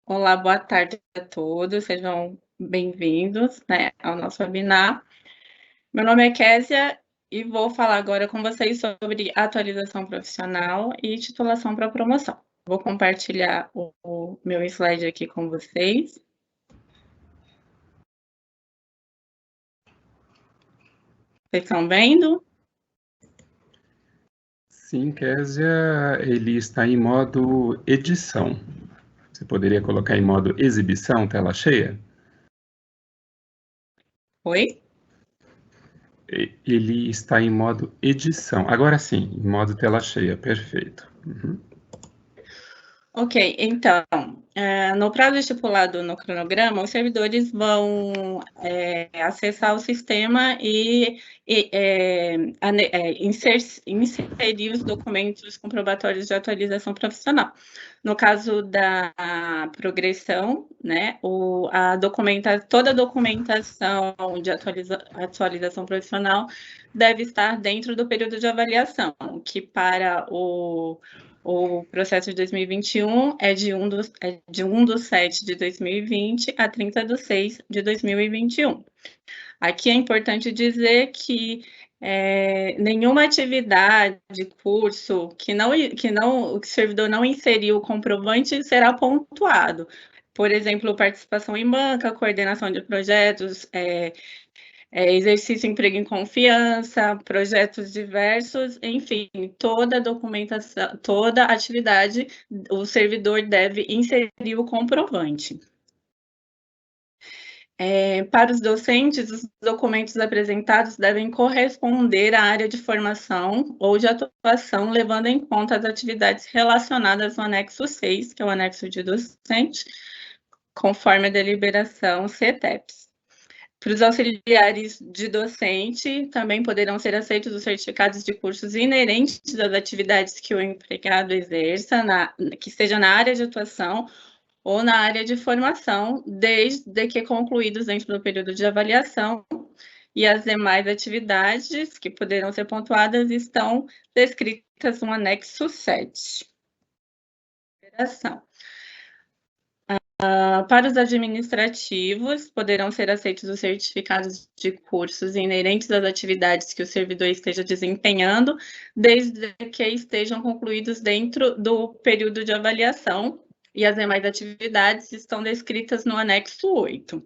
Olá, boa tarde a todos, sejam bem-vindos, né, ao nosso webinar. Meu nome é Kézia e vou falar agora com vocês sobre atualização profissional e titulação para promoção. Vou compartilhar o meu slide aqui com vocês. Vocês estão vendo? Sim, Kézia, ele está em modo edição. Você poderia colocar em modo exibição, tela cheia? Oi? Ele está em modo edição. Agora sim, em modo tela cheia, perfeito. Uhum. Ok, então, no prazo estipulado no cronograma, os servidores vão acessar o sistema e inserir os documentos comprobatórios de atualização profissional. No caso da progressão, né, toda a documentação de atualização profissional deve estar dentro do período de avaliação, que para o processo de 2021 é de 1/7 de 2020 a 30/6 de 2021. Aqui é importante dizer que nenhuma atividade, curso, que o servidor não inseriu o comprovante será pontuado. Por exemplo, participação em banca, coordenação de projetos, exercício emprego em confiança, projetos diversos, enfim, toda a documentação, toda a atividade, o servidor deve inserir o comprovante. Para os docentes, os documentos apresentados devem corresponder à área de formação ou de atuação, levando em conta as atividades relacionadas no anexo 6, que é o anexo de docente, conforme a deliberação CETEPS. Para os auxiliares de docente, também poderão ser aceitos os certificados de cursos inerentes às atividades que o empregado exerça, que seja na área de atuação ou na área de formação, desde que concluídos dentro do período de avaliação, e as demais atividades que poderão ser pontuadas estão descritas no anexo 7. Para os administrativos, poderão ser aceitos os certificados de cursos inerentes às atividades que o servidor esteja desempenhando, desde que estejam concluídos dentro do período de avaliação, e as demais atividades estão descritas no anexo 8.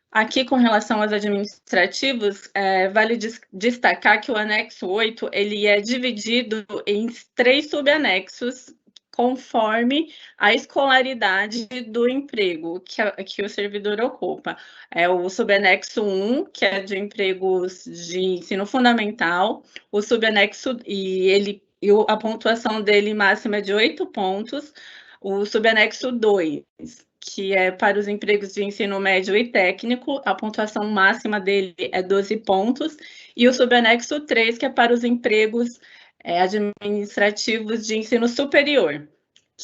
Aqui, com relação aos administrativos, vale destacar que o anexo 8 ele é dividido em 3 subanexos, conforme a escolaridade do emprego que o servidor ocupa. É o subanexo 1, que é de empregos de ensino fundamental, o subanexo, a pontuação dele máxima é de 8 pontos, o subanexo 2, que é para os empregos de ensino médio e técnico, a pontuação máxima dele é 12 pontos, e o subanexo 3, que é para os empregos administrativos de ensino superior,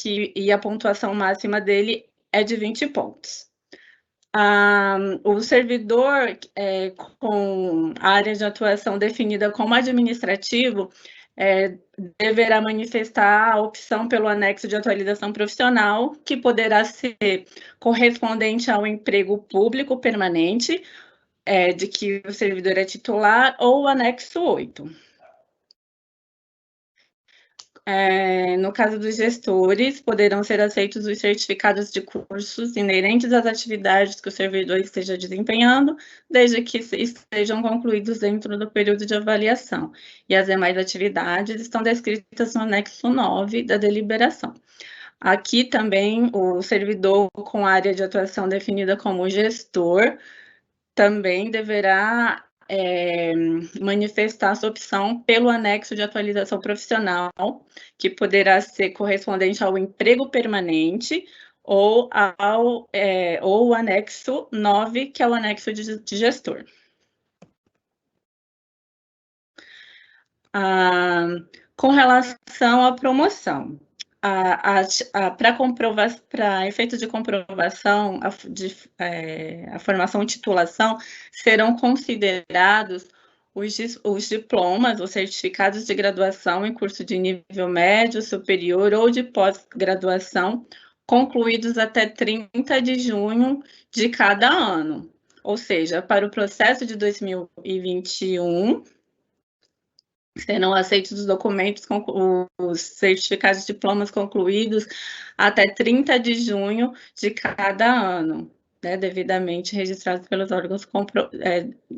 e a pontuação máxima dele é de 20 pontos. O servidor com a área de atuação definida como administrativo, deverá manifestar a opção pelo anexo de atualização profissional, que poderá ser correspondente ao emprego público permanente, de que o servidor é titular, ou o anexo 8. No caso dos gestores, poderão ser aceitos os certificados de cursos inerentes às atividades que o servidor esteja desempenhando, desde que estejam concluídos dentro do período de avaliação. E as demais atividades estão descritas no anexo 9 da deliberação. Aqui também o servidor com área de atuação definida como gestor também deverá manifestar sua opção pelo anexo de atualização profissional, que poderá ser correspondente ao emprego permanente ou o anexo 9, que é o anexo de gestor. Com relação à promoção, para efeito de comprovação, a formação e titulação serão considerados os diplomas ou certificados de graduação em curso de nível médio, superior ou de pós-graduação concluídos até 30 de junho de cada ano. Ou seja, para o processo de 2021, serão aceitos os documentos, os certificados de diplomas concluídos até 30 de junho de cada ano, né, devidamente registrados pelos órgãos,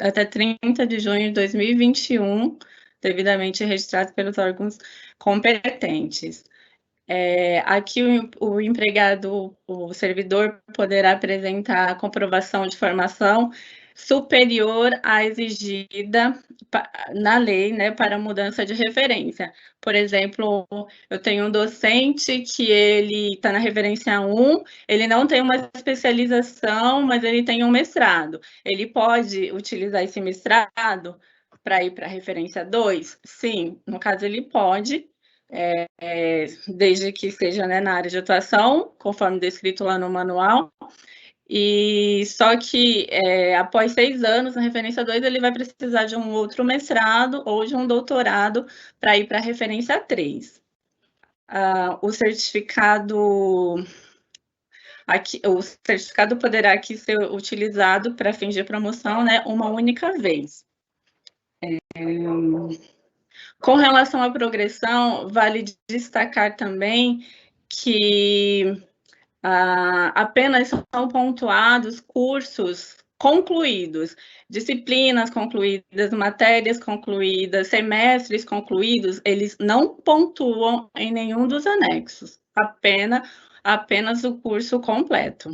até 30 de junho de 2021, devidamente registrados pelos órgãos competentes. Aqui o empregado, o servidor, poderá apresentar a comprovação de formação superior à exigida na lei, né, para mudança de referência. Por exemplo, eu tenho um docente que ele está na referência 1, ele não tem uma especialização, mas ele tem um mestrado. Ele pode utilizar esse mestrado para ir para a referência 2? Sim, no caso ele pode, desde que seja, né, na área de atuação, conforme descrito lá no manual. E só que após 6 anos, na referência 2, ele vai precisar de um outro mestrado ou de um doutorado para ir para a referência 3. O certificado poderá aqui ser utilizado para fins de promoção, né, uma única vez. Com relação à progressão, vale destacar também que apenas são pontuados cursos concluídos, disciplinas concluídas, matérias concluídas, semestres concluídos, eles não pontuam em nenhum dos anexos, apenas o curso completo.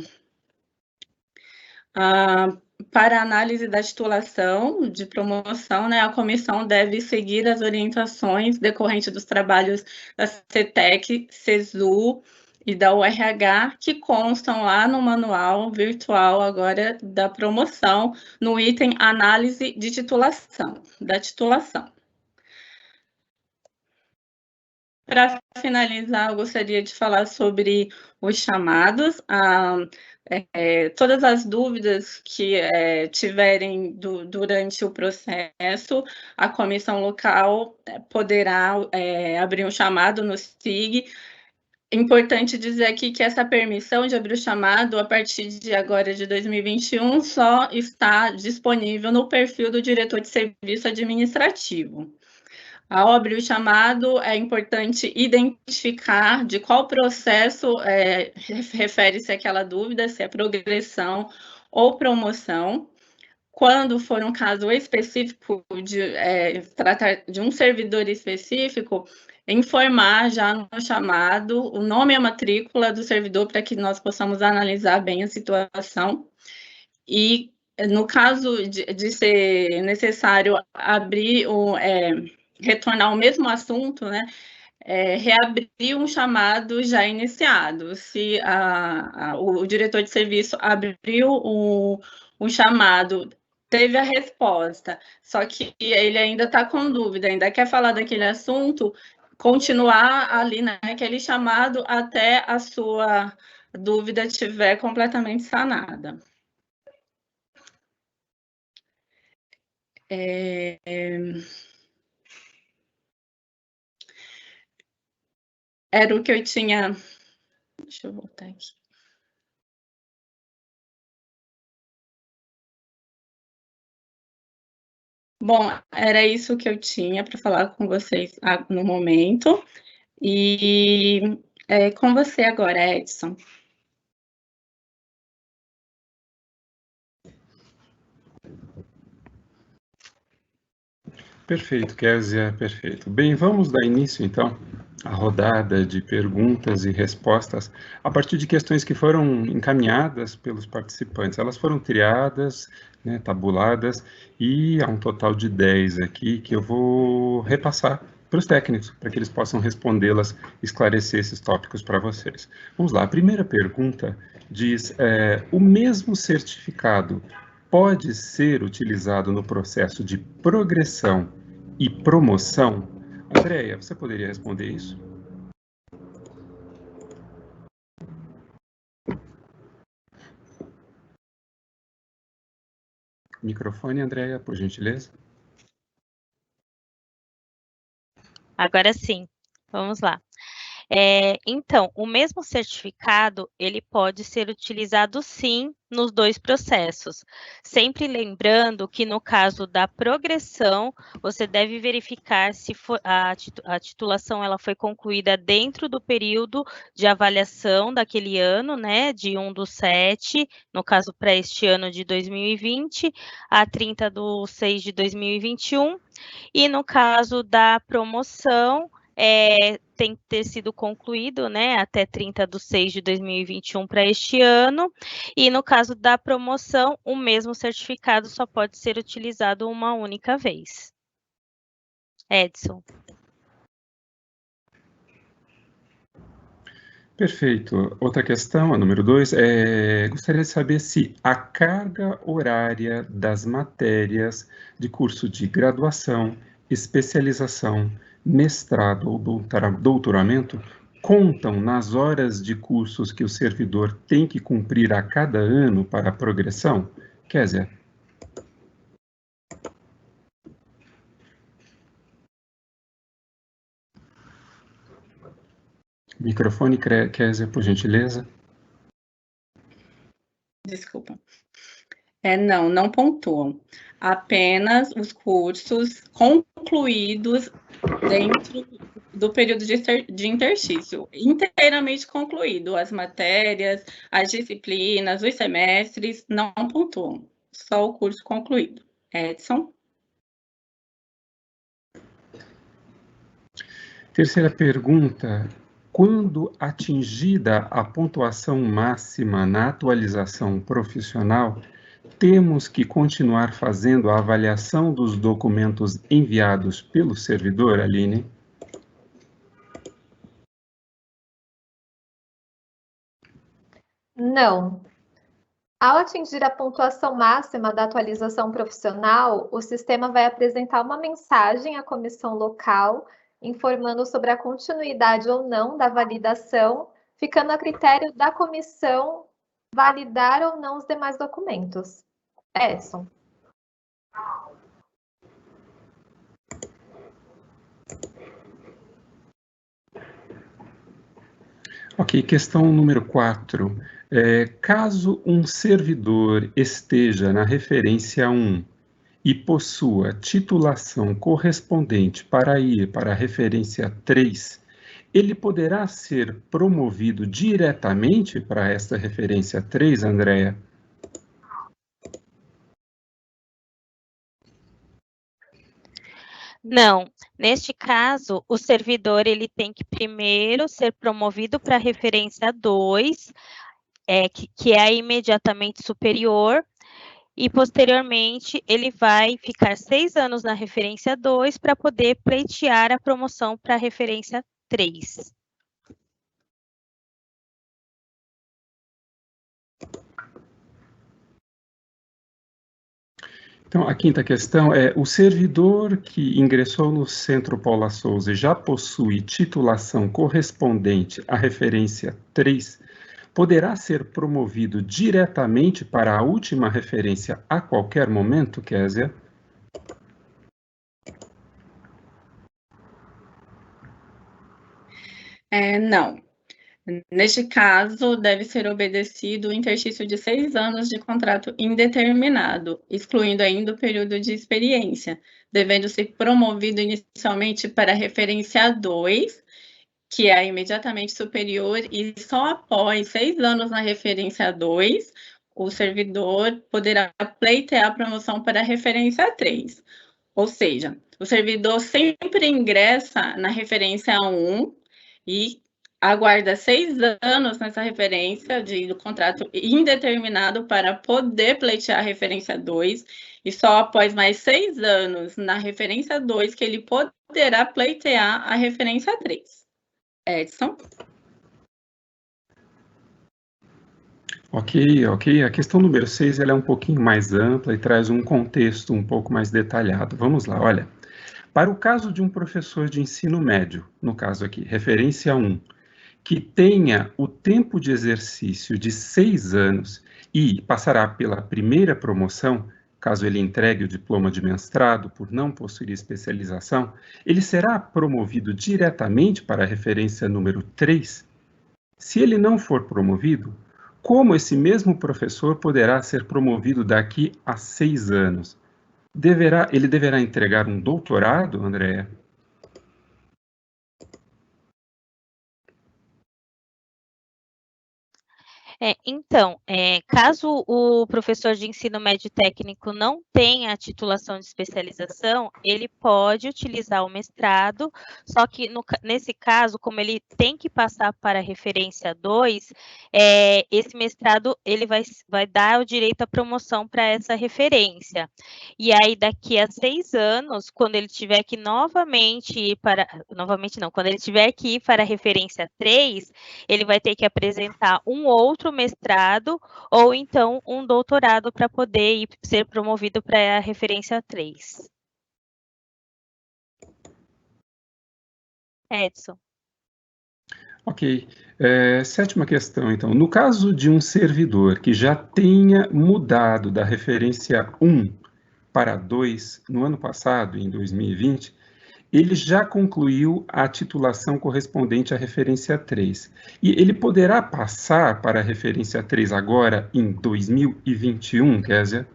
Para análise da titulação de promoção, né, a comissão deve seguir as orientações decorrentes dos trabalhos da CETEC, CESU e da URH, que constam lá no manual virtual agora da promoção, no item análise de titulação, da titulação. Para finalizar, eu gostaria de falar sobre os chamados. Todas as dúvidas que tiverem durante o processo, a comissão local poderá abrir um chamado no SIG. Importante dizer aqui que essa permissão de abrir o chamado, a partir de agora de 2021, só está disponível no perfil do diretor de serviço administrativo. Ao abrir o chamado, é importante identificar de qual processo refere-se aquela dúvida, se é progressão ou promoção. Quando for um caso específico de tratar de um servidor específico, informar já no chamado o nome e a matrícula do servidor para que nós possamos analisar bem a situação. E no caso de ser necessário abrir retornar ao mesmo assunto, né, reabrir um chamado já iniciado. Se o diretor de serviço abriu um chamado, teve a resposta, só que ele ainda está com dúvida, ainda quer falar daquele assunto, continuar ali naquele chamado até a sua dúvida estiver completamente sanada. Era o que eu tinha... Deixa eu voltar aqui. Bom, era isso que eu tinha para falar com vocês no momento. E com você agora, Edson. Perfeito, Kézia, perfeito. Bem, vamos dar início, então, à rodada de perguntas e respostas a partir de questões que foram encaminhadas pelos participantes. Elas foram triadas, né, tabuladas, e há um total de 10 aqui que eu vou repassar para os técnicos, para que eles possam respondê-las, esclarecer esses tópicos para vocês. Vamos lá, a primeira pergunta diz, o mesmo certificado pode ser utilizado no processo de progressão e promoção? Andréia, você poderia responder isso? Microfone, Andréia, por gentileza. Agora sim, vamos lá. Então, o mesmo certificado, ele pode ser utilizado sim nos dois processos. Sempre lembrando que no caso da progressão, você deve verificar se a titulação ela foi concluída dentro do período de avaliação daquele ano, né, de 1/7, no caso para este ano de 2020, a 30/6 de 2021, e no caso da promoção, tem que ter sido concluído, né, até 30/6 de 2021 para este ano, e no caso da promoção, o mesmo certificado só pode ser utilizado uma única vez. Edson. Perfeito. Outra questão, a número 2, gostaria de saber se a carga horária das matérias de curso de graduação, especialização, mestrado ou doutoramento contam nas horas de cursos que o servidor tem que cumprir a cada ano para a progressão? Kézia. Microfone, Kézia, por gentileza. Desculpa. Não pontuam. Apenas os cursos concluídos dentro do período de interstício, inteiramente concluído. As matérias, as disciplinas, os semestres não pontuam, só o curso concluído. Edson? Terceira pergunta. Quando atingida a pontuação máxima na atualização profissional, temos que continuar fazendo a avaliação dos documentos enviados pelo servidor, Aline? Não. Ao atingir a pontuação máxima da atualização profissional, o sistema vai apresentar uma mensagem à comissão local informando sobre a continuidade ou não da validação, ficando a critério da comissão validar ou não os demais documentos. Edson. Ok, questão número 4. Caso um servidor esteja na referência 1 e possua titulação correspondente para ir para a referência 3, ele poderá ser promovido diretamente para esta referência 3, Andréia? Não, neste caso, o servidor ele tem que primeiro ser promovido para a referência 2, que é a imediatamente superior, e posteriormente ele vai ficar 6 anos na referência 2 para poder pleitear a promoção para a referência 3. Então, a quinta questão é, o servidor que ingressou no Centro Paula Souza já possui titulação correspondente à referência 3, poderá ser promovido diretamente para a última referência a qualquer momento, Kézia? Não. Neste caso, deve ser obedecido o interstício de 6 anos de contrato indeterminado, excluindo ainda o período de experiência, devendo ser promovido inicialmente para a referência 2, que é imediatamente superior, e só após 6 anos na referência 2, o servidor poderá pleitear a promoção para a referência 3. Ou seja, o servidor sempre ingressa na referência 1 e aguarda 6 anos nessa referência do contrato indeterminado para poder pleitear a referência 2, e só após mais 6 anos na referência 2 que ele poderá pleitear a referência 3. Edson? Ok. A questão número 6 ela é um pouquinho mais ampla e traz um contexto um pouco mais detalhado. Vamos lá, olha. Para o caso de um professor de ensino médio, no caso aqui, referência 1, que tenha o tempo de exercício de 6 anos e passará pela primeira promoção, caso ele entregue o diploma de mestrado por não possuir especialização, ele será promovido diretamente para a referência número 3? Se ele não for promovido, como esse mesmo professor poderá ser promovido daqui a 6 anos? Ele deverá entregar um doutorado, Andréa? Então, caso o professor de ensino médio técnico não tenha a titulação de especialização, ele pode utilizar o mestrado, só que nesse caso, como ele tem que passar para a referência 2, esse mestrado ele vai dar o direito à promoção para essa referência. E aí, daqui a 6 anos, quando ele tiver que novamente ir para... Novamente não, quando ele tiver que ir para a referência 3, ele vai ter que apresentar um outro mestrado ou então um doutorado para poder ser promovido para a referência 3. Edson. Ok. Sétima questão, então. No caso de um servidor que já tenha mudado da referência 1 para 2 no ano passado, em 2020, ele já concluiu a titulação correspondente à referência 3. E ele poderá passar para a referência 3 agora, em 2021, Kézia?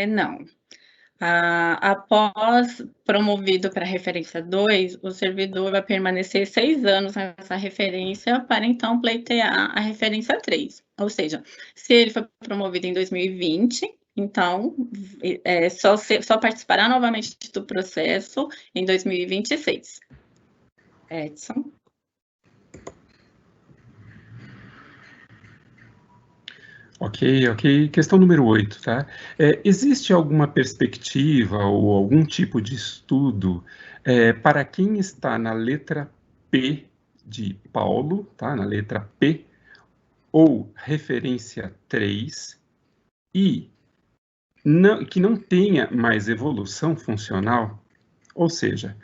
Não. Após promovido para a referência 2, o servidor vai permanecer 6 anos nessa referência para então pleitear a referência 3. Ou seja, se ele foi promovido em 2020, então só participará novamente do processo em 2026. Edson? Ok. Questão número 8, tá? Existe alguma perspectiva ou algum tipo de estudo para quem está na letra P de Paulo, tá? Na letra P, ou referência 3, e que não tenha mais evolução funcional? Ou seja,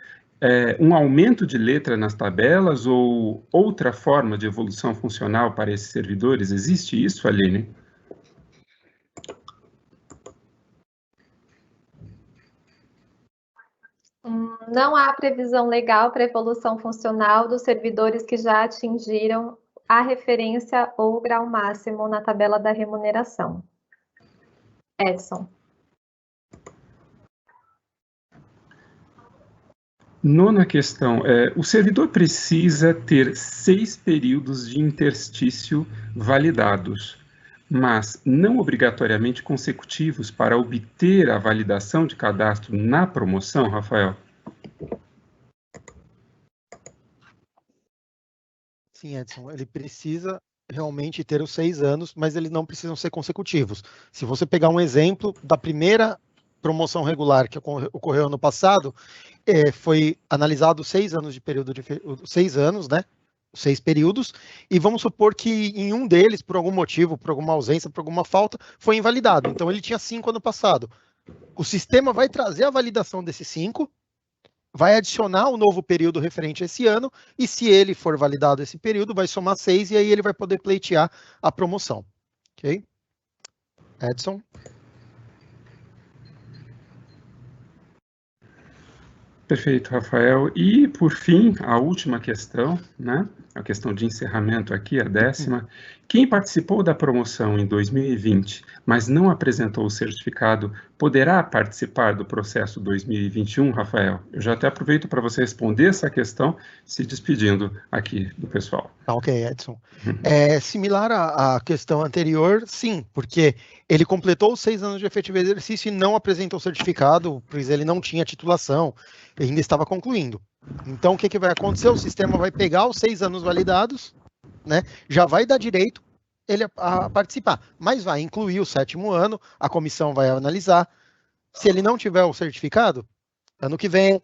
um aumento de letra nas tabelas ou outra forma de evolução funcional para esses servidores? Existe isso, Aline? Não há previsão legal para evolução funcional dos servidores que já atingiram a referência ou o grau máximo na tabela da remuneração. Edson. Nona questão, o servidor precisa ter 6 períodos de interstício validados, mas não obrigatoriamente consecutivos para obter a validação de cadastro na promoção, Rafael? Sim, Edson, ele precisa realmente ter os 6 anos, mas eles não precisam ser consecutivos. Se você pegar um exemplo da primeira promoção regular que ocorreu ano passado, foi analisado 6 anos de período de 6 anos, né? 6 períodos, e vamos supor que em um deles, por algum motivo, por alguma ausência, por alguma falta, foi invalidado. Então ele tinha 5 ano passado. O sistema vai trazer a validação desses 5, vai adicionar um novo período referente a esse ano, e se ele for validado esse período, vai somar 6, e aí ele vai poder pleitear a promoção. Ok? Edson? Perfeito, Rafael. E, por fim, a última questão, né? A questão de encerramento aqui, a 10ª. Quem participou da promoção em 2020, mas não apresentou o certificado, poderá participar do processo 2021, Rafael? Eu já até aproveito para você responder essa questão, se despedindo aqui do pessoal. Ok, Edson. Similar à questão anterior, sim, porque ele completou os 6 anos de efetivo exercício e não apresentou o certificado, pois ele não tinha titulação, ainda estava concluindo. Então, o que vai acontecer? O sistema vai pegar os 6 anos validados, né? Já vai dar direito ele a participar, mas vai incluir o 7º ano, a comissão vai analisar. Se ele não tiver o certificado, ano que vem,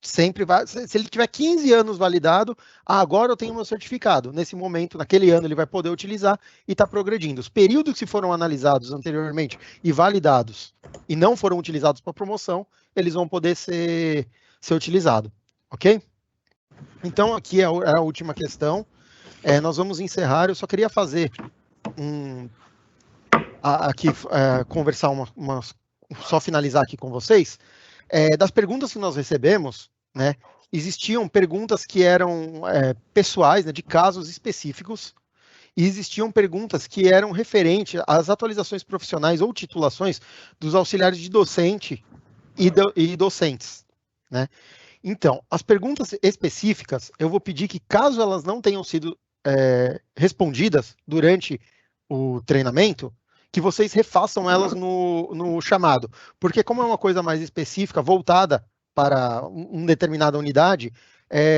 sempre vai. Se ele tiver 15 anos validado, agora eu tenho meu certificado. Nesse momento, naquele ano, ele vai poder utilizar e está progredindo. Os períodos que foram analisados anteriormente e validados e não foram utilizados para promoção, eles vão poder ser utilizados. Ok? Então, aqui é a última questão. Nós vamos encerrar. Eu só queria fazer conversar só finalizar aqui com vocês. Das perguntas que nós recebemos, né, existiam perguntas que eram pessoais, né, de casos específicos, e existiam perguntas que eram referentes às atualizações profissionais ou titulações dos auxiliares de docente e docentes, né? Então, as perguntas específicas, eu vou pedir que, caso elas não tenham sido respondidas durante o treinamento, que vocês refaçam elas no chamado, porque como é uma coisa mais específica, voltada para uma determinada unidade,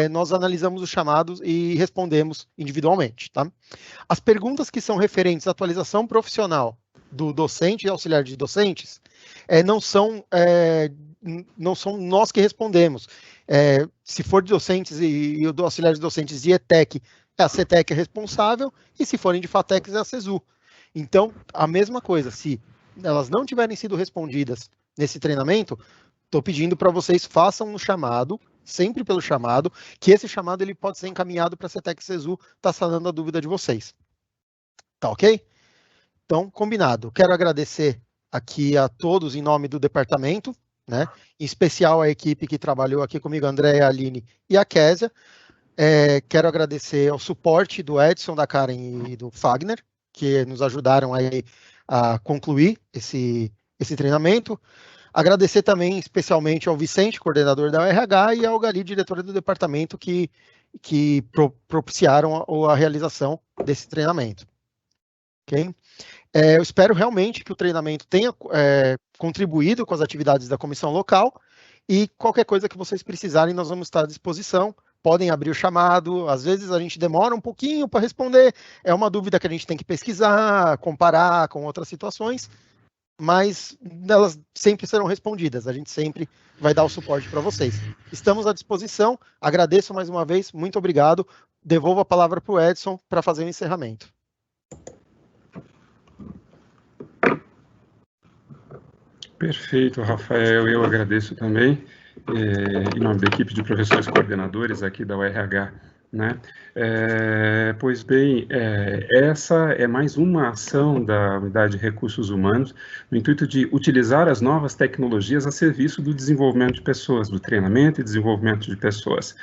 nós analisamos os chamados e respondemos individualmente, tá? As perguntas que são referentes à atualização profissional do docente e auxiliar de docentes, não são nós que respondemos. Se for de docentes e do auxiliar de docentes de ETEC, a CETEC é responsável, e se forem de FATECs, é a CESU. Então, a mesma coisa, se elas não tiverem sido respondidas nesse treinamento, estou pedindo para vocês façam um chamado, sempre pelo chamado, que esse chamado ele pode ser encaminhado para a CETEC CESU, está sanando a dúvida de vocês. Tá ok? Então, combinado. Quero agradecer aqui a todos em nome do departamento, né? Em especial a equipe que trabalhou aqui comigo, a Andréia, a Aline e a Késia. Quero agradecer ao suporte do Edson, da Karen e do Fagner, que nos ajudaram aí a concluir esse treinamento. Agradecer também especialmente ao Vicente, coordenador da RH, e ao Gali, diretora do departamento, que propiciaram a realização desse treinamento. Ok? Eu espero realmente que o treinamento tenha contribuído com as atividades da comissão local, e qualquer coisa que vocês precisarem, nós vamos estar à disposição. Podem abrir o chamado, às vezes a gente demora um pouquinho para responder, é uma dúvida que a gente tem que pesquisar, comparar com outras situações, mas elas sempre serão respondidas, a gente sempre vai dar o suporte para vocês. Estamos à disposição, agradeço mais uma vez, muito obrigado, devolvo a palavra para o Edson para fazer o encerramento. Perfeito, Rafael, eu agradeço também. Em nome da equipe de professores coordenadores aqui da URH, né? Pois bem, essa é mais uma ação da Unidade de Recursos Humanos no intuito de utilizar as novas tecnologias a serviço do desenvolvimento de pessoas, do treinamento e desenvolvimento de pessoas.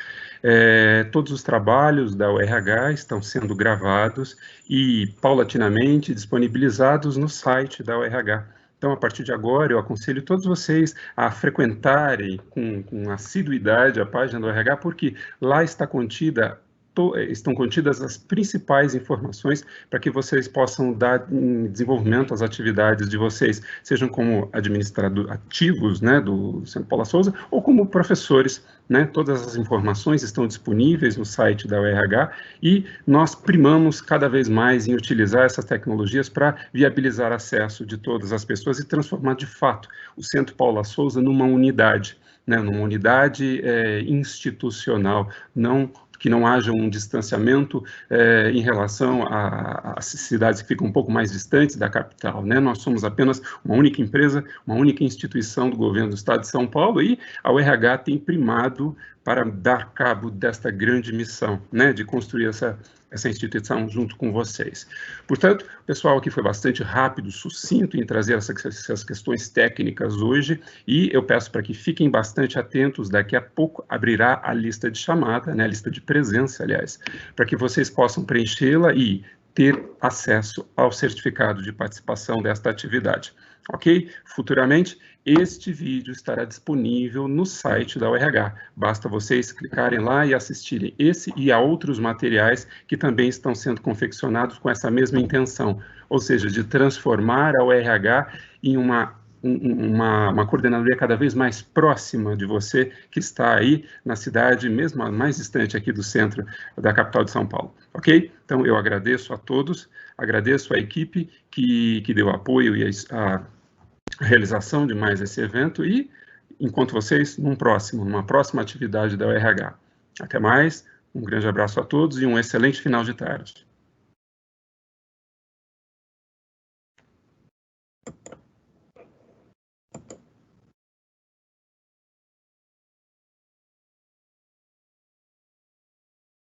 Todos os trabalhos da URH estão sendo gravados e paulatinamente disponibilizados no site da URH. Então, a partir de agora, eu aconselho todos vocês a frequentarem com assiduidade a página do RH, porque lá estão contidas as principais informações para que vocês possam dar desenvolvimento às atividades de vocês, sejam como administradores ativos, né, do Centro Paula Souza, ou como professores, né? Todas as informações estão disponíveis no site da URH e nós primamos cada vez mais em utilizar essas tecnologias para viabilizar acesso de todas as pessoas e transformar de fato o Centro Paula Souza numa unidade, né, numa unidade institucional, que não haja um distanciamento em relação às cidades que ficam um pouco mais distantes da capital, né? Nós somos apenas uma única empresa, uma única instituição do governo do Estado de São Paulo, e a URH tem primado para dar cabo desta grande missão, né, de construir essa instituição junto com vocês. Portanto, o pessoal aqui foi bastante rápido, sucinto em trazer essas questões técnicas hoje, e eu peço para que fiquem bastante atentos, daqui a pouco abrirá a lista de chamada, né, a lista de presença, aliás, para que vocês possam preenchê-la e ter acesso ao certificado de participação desta atividade. Ok? Futuramente, este vídeo estará disponível no site da URH. Basta vocês clicarem lá e assistirem esse e a outros materiais que também estão sendo confeccionados com essa mesma intenção, ou seja, de transformar a URH em uma coordenadoria cada vez mais próxima de você, que está aí na cidade, mesmo a mais distante aqui do centro da capital de São Paulo. Ok? Então, eu agradeço a todos, agradeço a equipe que deu apoio e a realização de mais esse evento e encontro vocês numa próxima atividade da URH. Até mais, um grande abraço a todos e um excelente final de tarde.